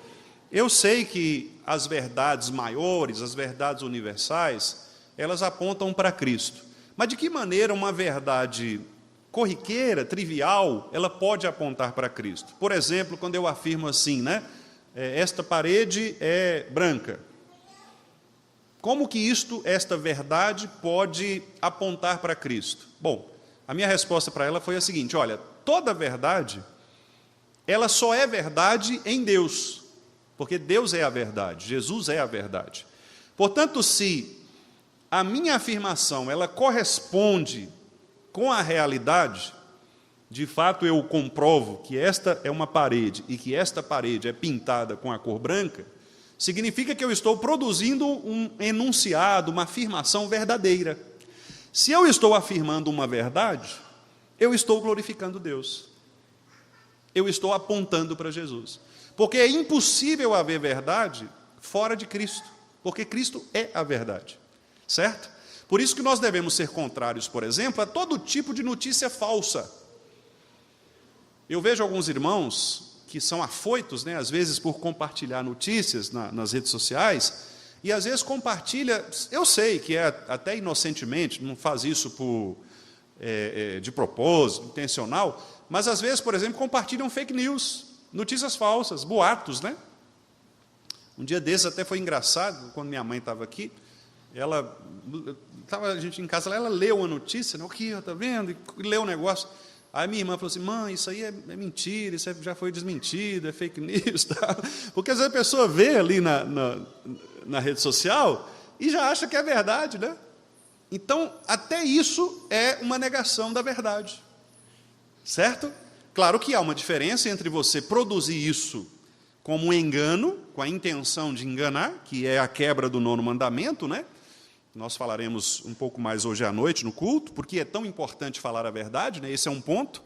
eu sei que as verdades maiores, as verdades universais, elas apontam para Cristo. Mas de que maneira uma verdade corriqueira, trivial, ela pode apontar para Cristo? Por exemplo, quando eu afirmo assim, né? esta parede é branca. Como que esta verdade pode apontar para Cristo? Bom, a minha resposta para ela foi a seguinte: olha, toda verdade, ela só é verdade em Deus, porque Deus é a verdade, Jesus é a verdade. Portanto, se a minha afirmação ela corresponde com a realidade, de fato eu comprovo que esta é uma parede e que esta parede é pintada com a cor branca, significa que eu estou produzindo um enunciado, uma afirmação verdadeira. Se eu estou afirmando uma verdade, eu estou glorificando Deus. Eu estou apontando para Jesus. Porque é impossível haver verdade fora de Cristo, porque Cristo é a verdade. Certo? Por isso que nós devemos ser contrários, por exemplo, a todo tipo de notícia falsa. Eu vejo alguns irmãos que são afoitos, às vezes por compartilhar notícias nas redes sociais, e às vezes compartilha, eu sei que é até inocentemente, não faz isso de propósito, intencional, mas às vezes, por exemplo, compartilham fake news, notícias falsas, boatos, Um dia desses até foi engraçado, quando minha mãe estava aqui, a gente em casa, ela leu uma notícia, aqui, está vendo, e leu um negócio. Aí minha irmã falou assim: mãe, isso aí é mentira, isso já foi desmentido, é fake news. Tá? Porque às vezes a pessoa vê ali na rede social e já acha que é verdade. Então, até isso é uma negação da verdade. Certo? Claro que há uma diferença entre você produzir isso como um engano, com a intenção de enganar, que é a quebra do 9º mandamento, Nós falaremos um pouco mais hoje à noite no culto, porque é tão importante falar a verdade, Esse é um ponto,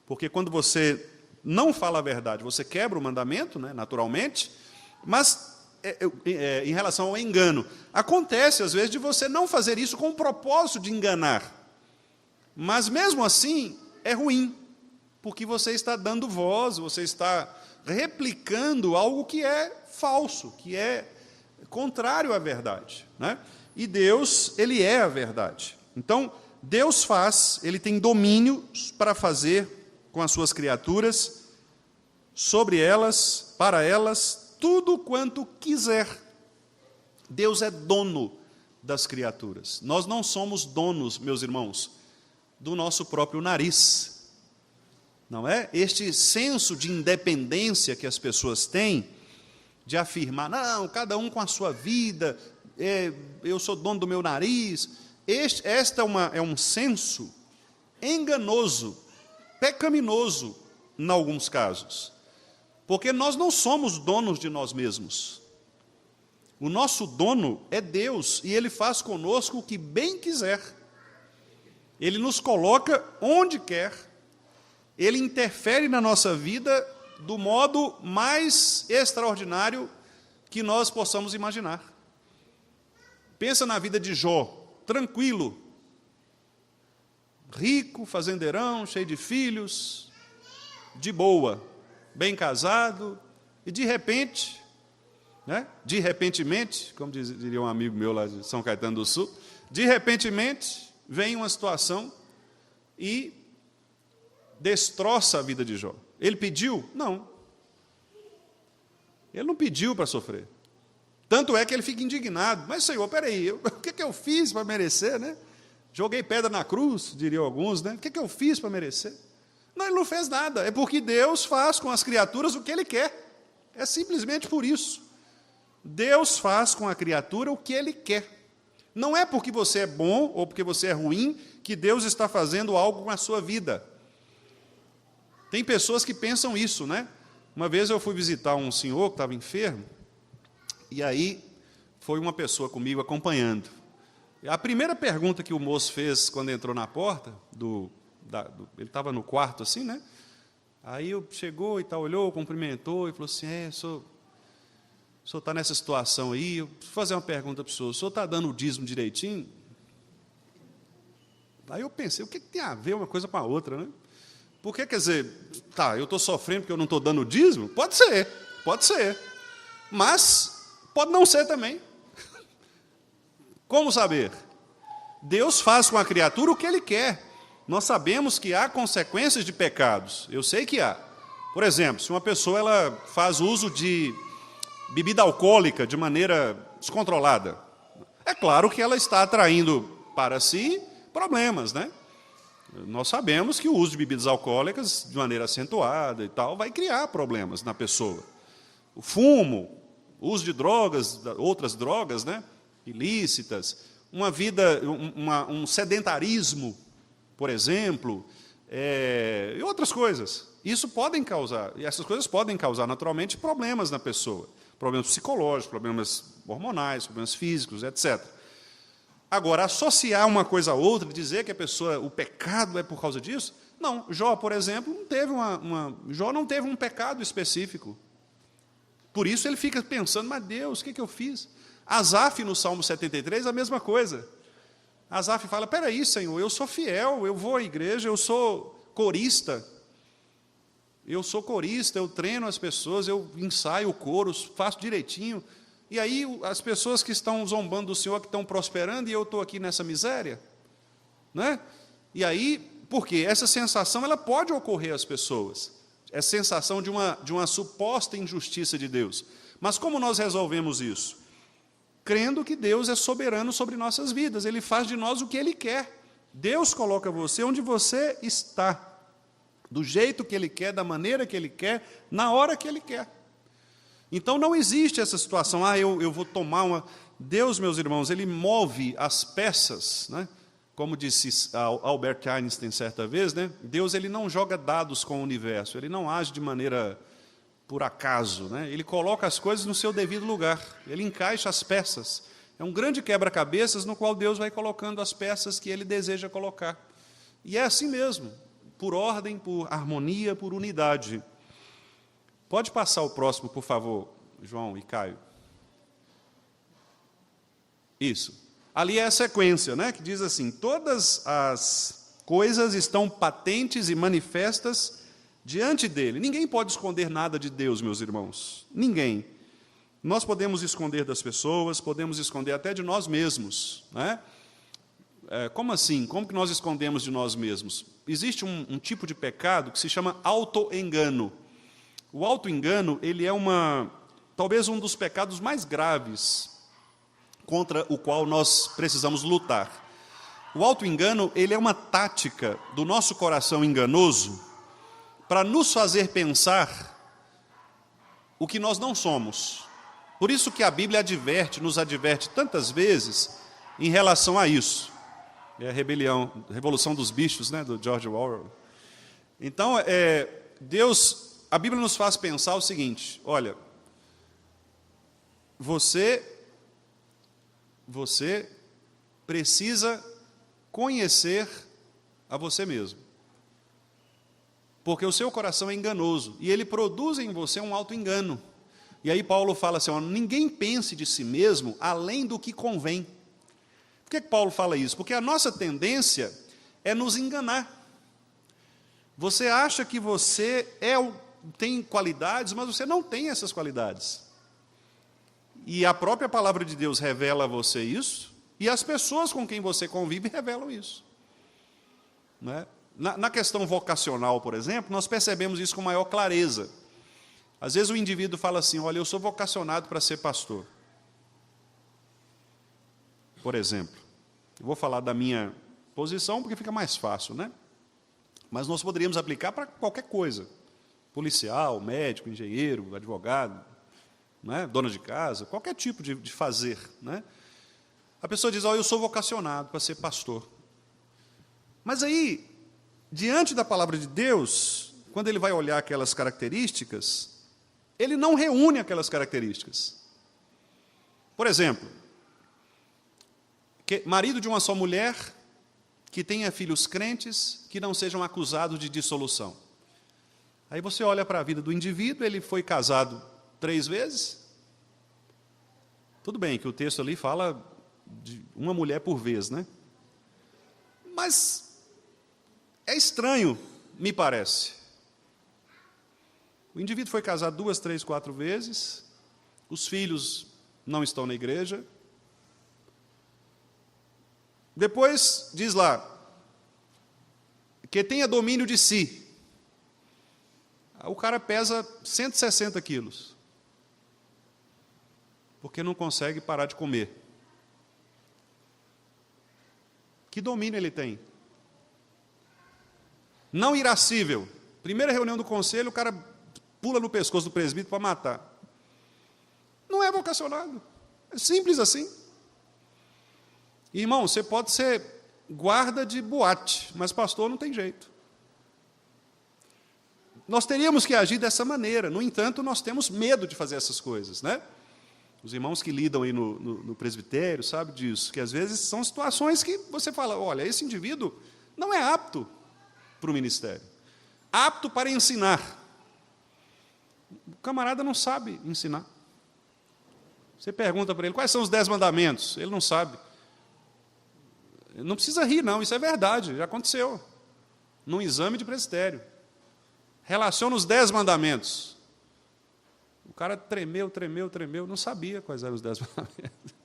porque quando você não fala a verdade, você quebra o mandamento, naturalmente, mas em relação ao engano, acontece às vezes de você não fazer isso com o propósito de enganar, mas mesmo assim é ruim, porque você está dando voz, você está replicando algo que é falso, que é contrário à verdade, E Deus, Ele é a verdade. Então, Deus Ele tem domínio para fazer com as suas criaturas, sobre elas, para elas, tudo quanto quiser. Deus é dono das criaturas. Nós não somos donos, meus irmãos, do nosso próprio nariz. Não é? Este senso de independência que as pessoas têm, de afirmar, não, cada um com a sua vida, eu sou dono do meu nariz. Esta é um senso enganoso, pecaminoso, em alguns casos. Porque nós não somos donos de nós mesmos. O nosso dono é Deus, e Ele faz conosco o que bem quiser. Ele nos coloca onde quer. Ele interfere na nossa vida do modo mais extraordinário que nós possamos imaginar. Pensa na vida de Jó, tranquilo, rico, fazendeirão, cheio de filhos, de boa, bem casado, e de repentemente, como diria um amigo meu lá de São Caetano do Sul, de repentemente vem uma situação e destroça a vida de Jó. Ele pediu? Não. Ele não pediu para sofrer. Tanto é que ele fica indignado. Mas, Senhor, peraí, o que eu fiz para merecer, Joguei pedra na cruz, diriam alguns, O que eu fiz para merecer? Não, ele não fez nada. É porque Deus faz com as criaturas o que Ele quer. É simplesmente por isso. Deus faz com a criatura o que Ele quer. Não é porque você é bom ou porque você é ruim que Deus está fazendo algo com a sua vida. Tem pessoas que pensam isso, Uma vez eu fui visitar um senhor que estava enfermo, e aí foi uma pessoa comigo acompanhando. A primeira pergunta que o moço fez quando entrou na porta, ele estava no quarto assim, Aí chegou e tal, olhou, cumprimentou e falou assim: o senhor está nessa situação aí, eu preciso fazer uma pergunta para o senhor está dando o dízimo direitinho? Aí eu pensei, o que tem a ver uma coisa com a outra, Porque, quer dizer, eu estou sofrendo porque eu não estou dando o dízimo? Pode ser, mas pode não ser também. Como saber? Deus faz com a criatura o que Ele quer. Nós sabemos que há consequências de pecados. Eu sei que há. Por exemplo, se uma pessoa ela faz uso de bebida alcoólica de maneira descontrolada, é claro que ela está atraindo para si problemas, né? Nós sabemos que o uso de bebidas alcoólicas de maneira acentuada e tal vai criar problemas na pessoa. O fumo, o uso de drogas, outras drogas, né, ilícitas, uma vida, um sedentarismo, por exemplo, e outras coisas. Isso podem causar, e essas coisas podem causar naturalmente problemas na pessoa, problemas psicológicos, problemas hormonais, problemas físicos, etc. Agora, associar uma coisa a outra, dizer que a pessoa, o pecado é por causa disso, não. Jó, por exemplo, Jó não teve um pecado específico. Por isso ele fica pensando, mas Deus, o que eu fiz? Asaf, no Salmo 73, a mesma coisa. Asaf fala, peraí, Senhor, eu sou fiel, eu vou à igreja, eu sou corista, eu treino as pessoas, eu ensaio o coro, faço direitinho. E aí as pessoas que estão zombando do Senhor, que estão prosperando, e eu estou aqui nessa miséria? Né? E aí, por quê? Essa sensação ela pode ocorrer às pessoas. É sensação de uma suposta injustiça de Deus. Mas como nós resolvemos isso? Crendo que Deus é soberano sobre nossas vidas. Ele faz de nós o que Ele quer. Deus coloca você onde você está. Do jeito que Ele quer, da maneira que Ele quer, na hora que Ele quer. Então não existe essa situação, eu vou tomar uma... Deus, meus irmãos, Ele move as peças, né? Como disse Albert Einstein certa vez, né? Deus ele não joga dados com o universo, Ele não age de maneira por acaso, né? Ele coloca as coisas no seu devido lugar, Ele encaixa as peças. É um grande quebra-cabeças no qual Deus vai colocando as peças que Ele deseja colocar. E é assim mesmo, por ordem, por harmonia, por unidade. Pode passar o próximo, por favor, João e Caio. Isso. Ali é a sequência, né, que diz assim, todas as coisas estão patentes e manifestas diante dele. Ninguém pode esconder nada de Deus, meus irmãos. Ninguém. Nós podemos esconder das pessoas, podemos esconder até de nós mesmos, né? Como assim? Como que nós escondemos de nós mesmos? Existe um tipo de pecado que se chama auto-engano. O auto-engano, ele é talvez um dos pecados mais graves contra o qual nós precisamos lutar. O auto-engano, ele é uma tática do nosso coração enganoso para nos fazer pensar o que nós não somos. Por isso que a Bíblia nos adverte tantas vezes em relação a isso. É a Revolução dos Bichos, né, do George Orwell. Então, a Bíblia nos faz pensar o seguinte, olha, você precisa conhecer a você mesmo. Porque o seu coração é enganoso, e ele produz em você um auto-engano. E aí Paulo fala assim, ninguém pense de si mesmo além do que convém. Por que Paulo fala isso? Porque a nossa tendência é nos enganar. Você acha que você tem qualidades, mas você não tem essas qualidades. E a própria palavra de Deus revela a você isso, e as pessoas com quem você convive revelam isso. Né? Na questão vocacional, por exemplo, nós percebemos isso com maior clareza. Às vezes o indivíduo fala assim, olha, eu sou vocacionado para ser pastor. Por exemplo, eu vou falar da minha posição porque fica mais fácil, né? Mas nós poderíamos aplicar para qualquer coisa. Policial, médico, engenheiro, advogado, né? Dona de casa, qualquer tipo de fazer. Né? A pessoa diz, eu sou vocacionado para ser pastor. Mas aí, diante da palavra de Deus, quando ele vai olhar aquelas características, ele não reúne aquelas características. Por exemplo, marido de uma só mulher, que tenha filhos crentes, que não sejam acusados de dissolução. Aí você olha para a vida do indivíduo, ele foi casado 3 vezes. Tudo bem que o texto ali fala de uma mulher por vez, né? Mas é estranho, me parece. O indivíduo foi casado 2, 3, 4 vezes, os filhos não estão na igreja. Depois, diz lá, que tenha domínio de si. O cara pesa 160 quilos. porque não consegue parar de comer. Que domínio ele tem? Não irascível. Primeira reunião do conselho, o cara pula no pescoço do presbítero para matar. Não é vocacionado. É simples assim. Irmão, você pode ser guarda de boate, mas pastor não tem jeito. Nós teríamos que agir dessa maneira. No entanto, nós temos medo de fazer essas coisas, né? Os irmãos que lidam aí no presbitério sabem disso, que às vezes são situações que você fala, olha, esse indivíduo não é apto para o ministério. Apto para ensinar. O camarada não sabe ensinar. Você pergunta para ele, quais são os 10 mandamentos? Ele não sabe. Não precisa rir, não, isso é verdade, já aconteceu. Num exame de presbitério. Relaciona os 10 mandamentos. O cara tremeu, não sabia quais eram os 10 mandamentos.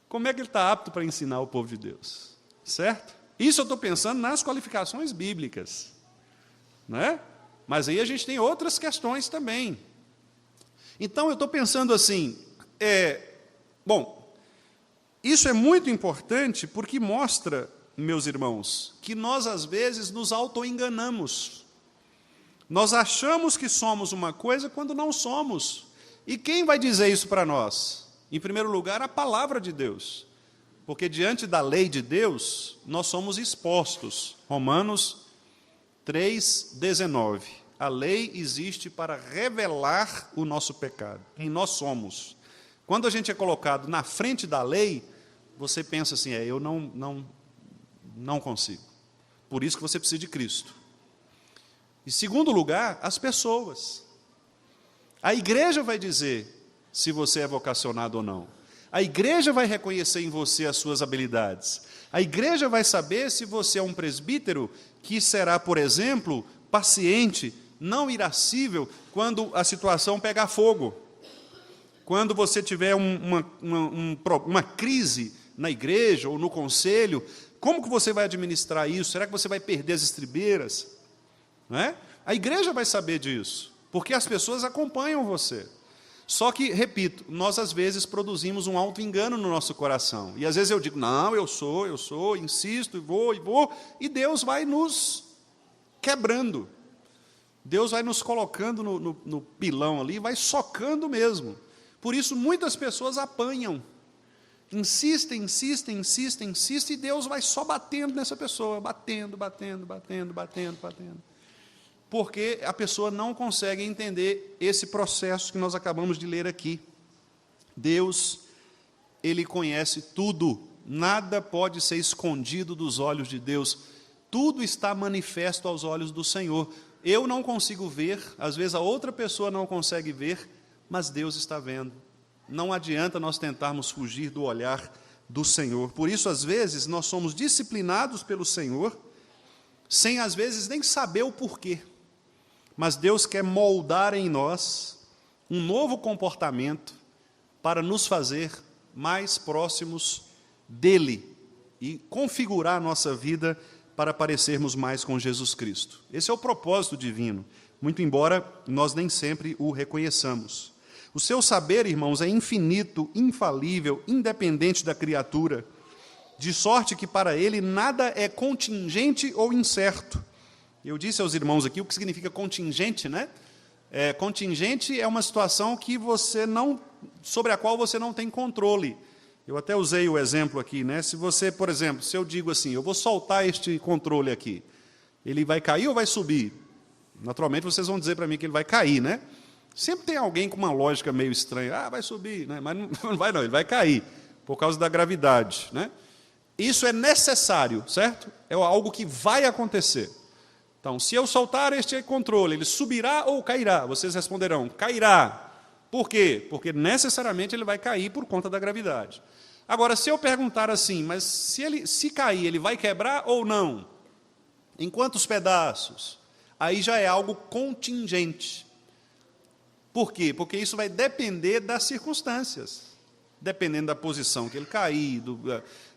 Como é que ele está apto para ensinar o povo de Deus? Certo? Isso eu estou pensando nas qualificações bíblicas. Né? Mas aí a gente tem outras questões também. Então, eu estou pensando assim, isso é muito importante porque mostra, meus irmãos, que nós às vezes nos auto-enganamos. Nós achamos que somos uma coisa quando não somos. E quem vai dizer isso para nós? Em primeiro lugar, a palavra de Deus. Porque diante da lei de Deus, nós somos expostos. Romanos 3,19. A lei existe para revelar o nosso pecado. Quem nós somos. Quando a gente é colocado na frente da lei, você pensa assim, eu não consigo. Por isso que você precisa de Cristo. Em segundo lugar, as pessoas. A igreja vai dizer se você é vocacionado ou não. A igreja vai reconhecer em você as suas habilidades. A igreja vai saber se você é um presbítero que será, por exemplo, paciente, não irascível, quando a situação pegar fogo. Quando você tiver uma crise na igreja ou no conselho, como que você vai administrar isso? Será que você vai perder as estribeiras? Não é? A igreja vai saber disso, porque as pessoas acompanham você. Só que, repito, nós às vezes produzimos um auto-engano no nosso coração. E às vezes eu digo, não, eu sou, insisto, e vou, e Deus vai nos quebrando. Deus vai nos colocando no pilão ali, vai socando mesmo. Por isso, muitas pessoas apanham. Insistem, e Deus vai só batendo nessa pessoa, batendo. Porque a pessoa não consegue entender esse processo que nós acabamos de ler aqui. Deus, Ele conhece tudo, nada pode ser escondido dos olhos de Deus, tudo está manifesto aos olhos do Senhor. Eu não consigo ver, às vezes a outra pessoa não consegue ver, mas Deus está vendo. Não adianta nós tentarmos fugir do olhar do Senhor. Por isso, às vezes, nós somos disciplinados pelo Senhor, sem, às vezes, nem saber o porquê. Mas Deus quer moldar em nós um novo comportamento para nos fazer mais próximos dEle e configurar a nossa vida para parecermos mais com Jesus Cristo. Esse é o propósito divino, muito embora nós nem sempre o reconheçamos. O seu saber, irmãos, é infinito, infalível, independente da criatura, de sorte que para ele nada é contingente ou incerto. Eu disse aos irmãos aqui o que significa contingente, né? Contingente é uma situação que sobre a qual você não tem controle. Eu até usei o exemplo aqui, né? Se você, por exemplo, se eu digo assim, eu vou soltar este controle aqui, ele vai cair ou vai subir? Naturalmente, vocês vão dizer para mim que ele vai cair, né? Sempre tem alguém com uma lógica meio estranha, vai subir, né? Mas não vai não, ele vai cair, por causa da gravidade, né? Isso é necessário, certo? É algo que vai acontecer. Então, se eu soltar este controle, ele subirá ou cairá? Vocês responderão, cairá. Por quê? Porque necessariamente ele vai cair por conta da gravidade. Agora, se eu perguntar assim, mas se cair, ele vai quebrar ou não? Em quantos pedaços? Aí já é algo contingente. Por quê? Porque isso vai depender das circunstâncias. Dependendo da posição que ele cair,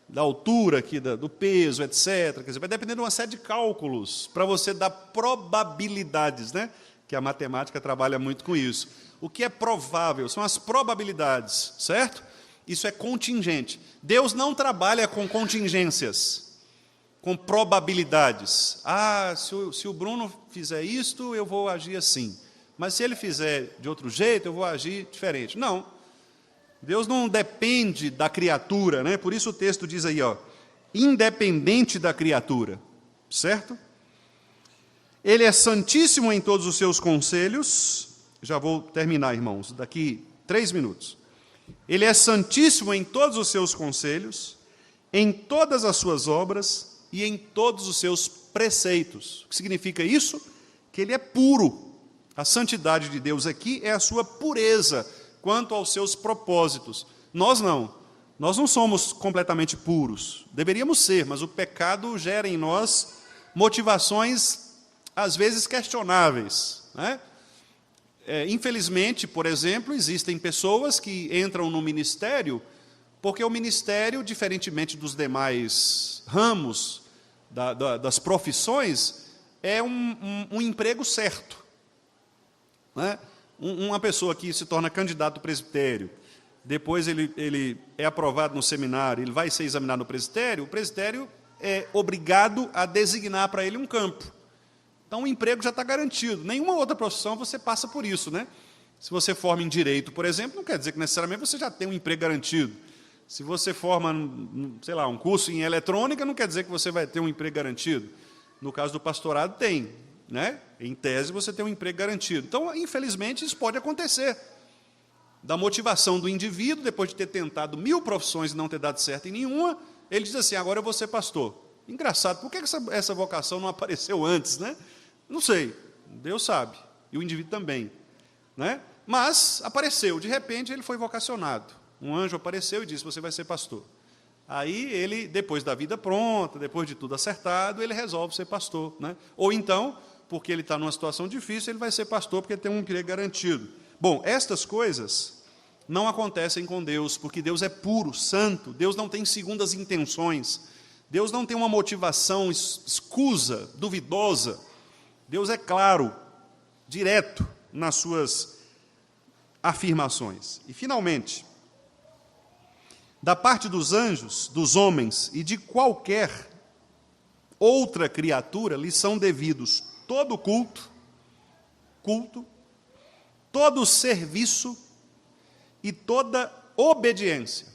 da altura aqui, do peso, etc. Quer dizer, vai depender de uma série de cálculos para você dar probabilidades, né? que a matemática trabalha muito com isso. O que é provável são as probabilidades, certo? Isso é contingente. Deus não trabalha com contingências, com probabilidades. Se o Bruno fizer isto, eu vou agir assim. Mas se ele fizer de outro jeito, eu vou agir diferente. Não. Deus não depende da criatura, né? Por isso o texto diz aí, independente da criatura, certo? Ele é santíssimo em todos os seus conselhos. Já vou terminar, irmãos, daqui 3 minutos. Ele é santíssimo em todos os seus conselhos, em todas as suas obras e em todos os seus preceitos. O que significa isso? Que ele é puro. A santidade de Deus aqui é a sua pureza quanto aos seus propósitos. Nós não. Nós não somos completamente puros. Deveríamos ser, mas o pecado gera em nós motivações, às vezes, questionáveis, né? Infelizmente, por exemplo, existem pessoas que entram no ministério porque o ministério, diferentemente dos demais ramos das profissões, é um emprego certo, né? Uma pessoa que se torna candidato ao presbitério, depois ele é aprovado no seminário, ele vai ser examinado no presbitério, o presbitério é obrigado a designar para ele um campo. Então, o emprego já está garantido. Nenhuma outra profissão você passa por isso, né? Se você forma em direito, por exemplo, não quer dizer que necessariamente você já tem um emprego garantido. Se você forma, sei lá, um curso em eletrônica, não quer dizer que você vai ter um emprego garantido. No caso do pastorado, tem, né? Em tese, você tem um emprego garantido. Então, infelizmente, isso pode acontecer. Da motivação do indivíduo, depois de ter tentado 1000 profissões e não ter dado certo em nenhuma, ele diz assim, agora eu vou ser pastor. Engraçado, por que essa vocação não apareceu antes, né? Não sei, Deus sabe, e o indivíduo também, né? Mas apareceu, de repente ele foi vocacionado. Um anjo apareceu e disse, você vai ser pastor. Aí ele, depois da vida pronta, depois de tudo acertado, ele resolve ser pastor, né? Ou então, porque ele está numa situação difícil, ele vai ser pastor porque tem um emprego garantido. Bom, estas coisas não acontecem com Deus, porque Deus é puro, santo, Deus não tem segundas intenções, Deus não tem uma motivação escusa, duvidosa. Deus é claro, direto nas suas afirmações. E, finalmente, da parte dos anjos, dos homens e de qualquer outra criatura, lhes são devidos todo culto, todo serviço e toda obediência,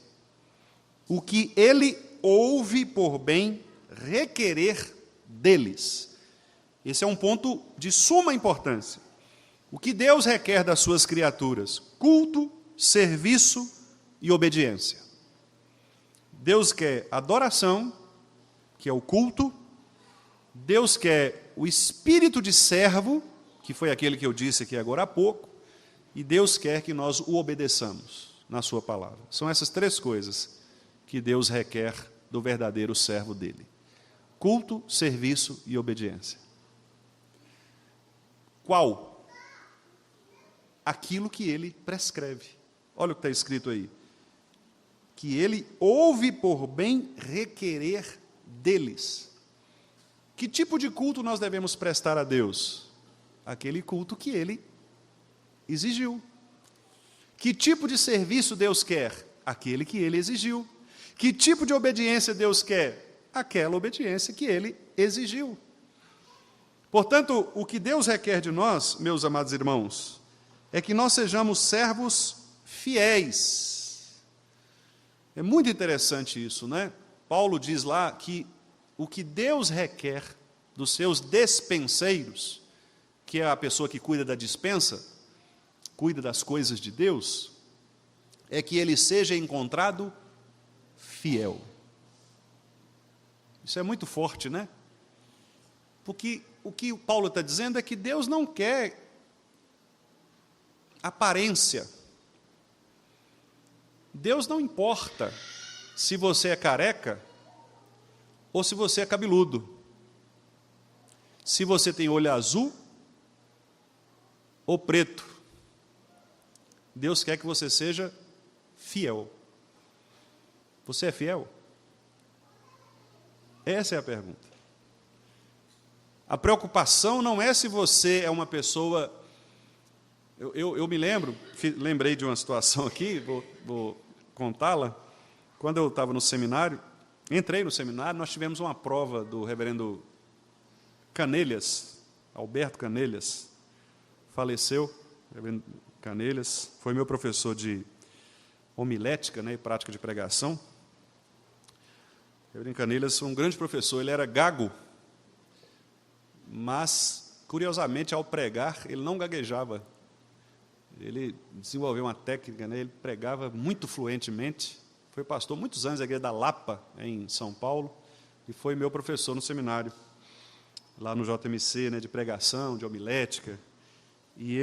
o que ele ouve por bem requerer deles. Esse é um ponto de suma importância. O que Deus requer das suas criaturas? Culto, serviço e obediência. Deus quer adoração, que é o culto. Deus quer o espírito de servo, que foi aquele que eu disse aqui agora há pouco. E Deus quer que nós o obedeçamos na sua palavra. São essas 3 coisas que Deus requer do verdadeiro servo dele. Culto, serviço e obediência. Qual? Aquilo que ele prescreve. Olha o que está escrito aí. Que ele ouve por bem requerer deles. Que tipo de culto nós devemos prestar a Deus? Aquele culto que ele exigiu. Que tipo de serviço Deus quer? Aquele que ele exigiu. Que tipo de obediência Deus quer? Aquela obediência que ele exigiu. Portanto, o que Deus requer de nós, meus amados irmãos, é que nós sejamos servos fiéis. É muito interessante isso, né? Paulo diz lá que o que Deus requer dos seus despenseiros, que é a pessoa que cuida da despensa, cuida das coisas de Deus, é que ele seja encontrado fiel. Isso é muito forte, né? Porque o que Paulo está dizendo é que Deus não quer aparência. Deus não importa se você é careca ou se você é cabeludo. Se você tem olho azul ou preto. Deus quer que você seja fiel. Você é fiel? Essa é a pergunta. A preocupação não é se você é uma pessoa Eu me lembrei de uma situação aqui, vou contá-la. Quando eu estava no seminário, entrei no seminário, nós tivemos uma prova do reverendo Canelhas, Alberto Canelhas, faleceu, reverendo Canelhas, foi meu professor de homilética, né, e prática de pregação. Reverendo Canelhas foi um grande professor, ele era gago, mas, curiosamente, ao pregar, ele não gaguejava. Ele desenvolveu uma técnica, né, ele pregava muito fluentemente. Foi pastor muitos anos da igreja da Lapa, em São Paulo, e foi meu professor no seminário, lá no JMC, né, de pregação, de homilética. E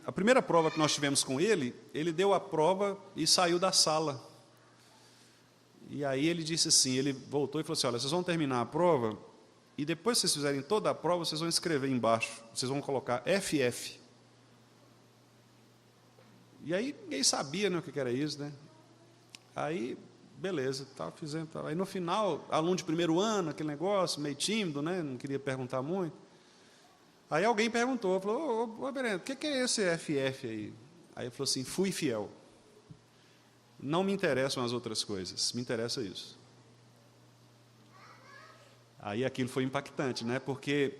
a primeira prova que nós tivemos com ele deu a prova e saiu da sala. E aí ele disse assim, ele voltou e falou assim, olha, vocês vão terminar a prova, e depois que vocês fizerem toda a prova, vocês vão escrever embaixo, vocês vão colocar FF. E aí ninguém sabia, né, o que era isso, né? Aí, beleza, fizemos. Aí no final, aluno de primeiro ano, aquele negócio, meio tímido, né? Não queria perguntar muito. Aí alguém perguntou, falou, ô Berendo, o que é esse FF aí? Aí ele falou assim, fui fiel. Não me interessam as outras coisas, me interessa isso. Aí aquilo foi impactante, né? Porque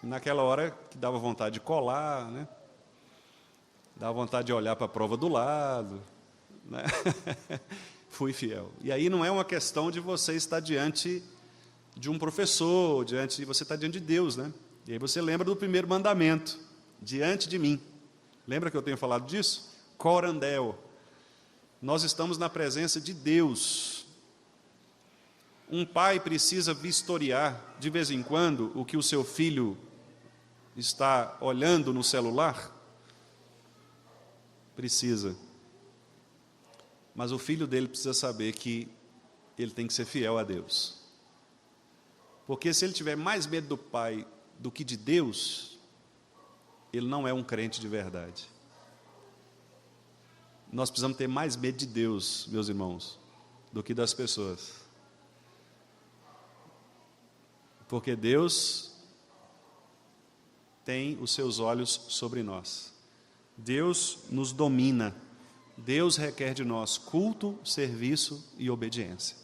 naquela hora que dava vontade de colar, né? Dava vontade de olhar para a prova do lado, né? Fui fiel. E aí não é uma questão de você estar diante de um professor, você está diante de Deus, né? E aí você lembra do primeiro mandamento, diante de mim. Lembra que eu tenho falado disso? Corandel. Nós estamos na presença de Deus. Um pai precisa vistoriar, de vez em quando, o que o seu filho está olhando no celular? Precisa. Mas o filho dele precisa saber que ele tem que ser fiel a Deus. Porque se ele tiver mais medo do pai do que de Deus, ele não é um crente de verdade. Nós precisamos ter mais medo de Deus, meus irmãos, do que das pessoas. Porque Deus tem os seus olhos sobre nós. Deus nos domina. Deus requer de nós culto, serviço e obediência.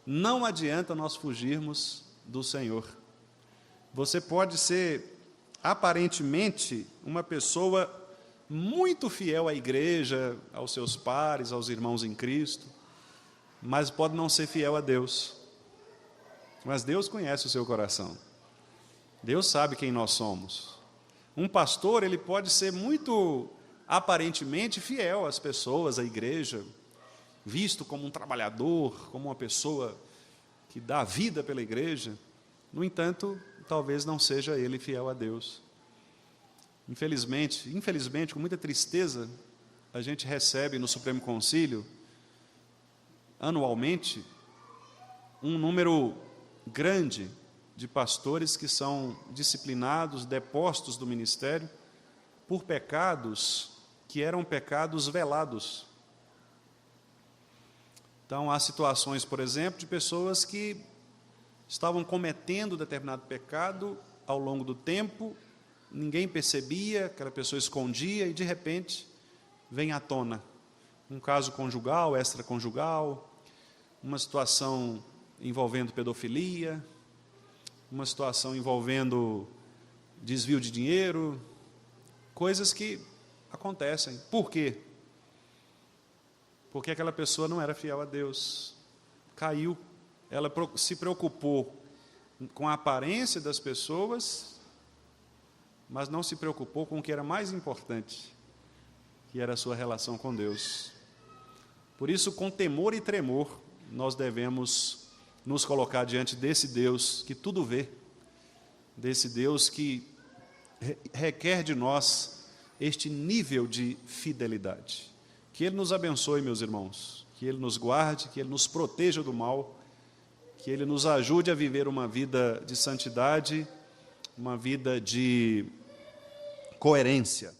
Não adianta nós fugirmos do Senhor. Você pode ser, aparentemente, uma pessoa muito fiel à igreja, aos seus pares, aos irmãos em Cristo, mas pode não ser fiel a Deus. Mas Deus conhece o seu coração. Deus sabe quem nós somos. Um pastor, ele pode ser muito aparentemente fiel às pessoas, à igreja, visto como um trabalhador, como uma pessoa que dá vida pela igreja. No entanto, talvez não seja ele fiel a Deus. Infelizmente, com muita tristeza, a gente recebe no Supremo Concílio, anualmente, um número grande de pastores que são disciplinados, depostos do ministério, por pecados que eram pecados velados. Então, há situações, por exemplo, de pessoas que estavam cometendo determinado pecado ao longo do tempo, ninguém percebia, aquela pessoa escondia e, de repente, vem à tona. Um caso conjugal, extraconjugal, uma situação envolvendo pedofilia, uma situação envolvendo desvio de dinheiro, coisas que acontecem. Por quê? Porque aquela pessoa não era fiel a Deus, caiu, ela se preocupou com a aparência das pessoas, mas não se preocupou com o que era mais importante, que era a sua relação com Deus. Por isso, com temor e tremor, nós devemos nos colocar diante desse Deus que tudo vê, desse Deus que requer de nós este nível de fidelidade. Que Ele nos abençoe, meus irmãos, que Ele nos guarde, que Ele nos proteja do mal, que Ele nos ajude a viver uma vida de santidade, uma vida de coerência.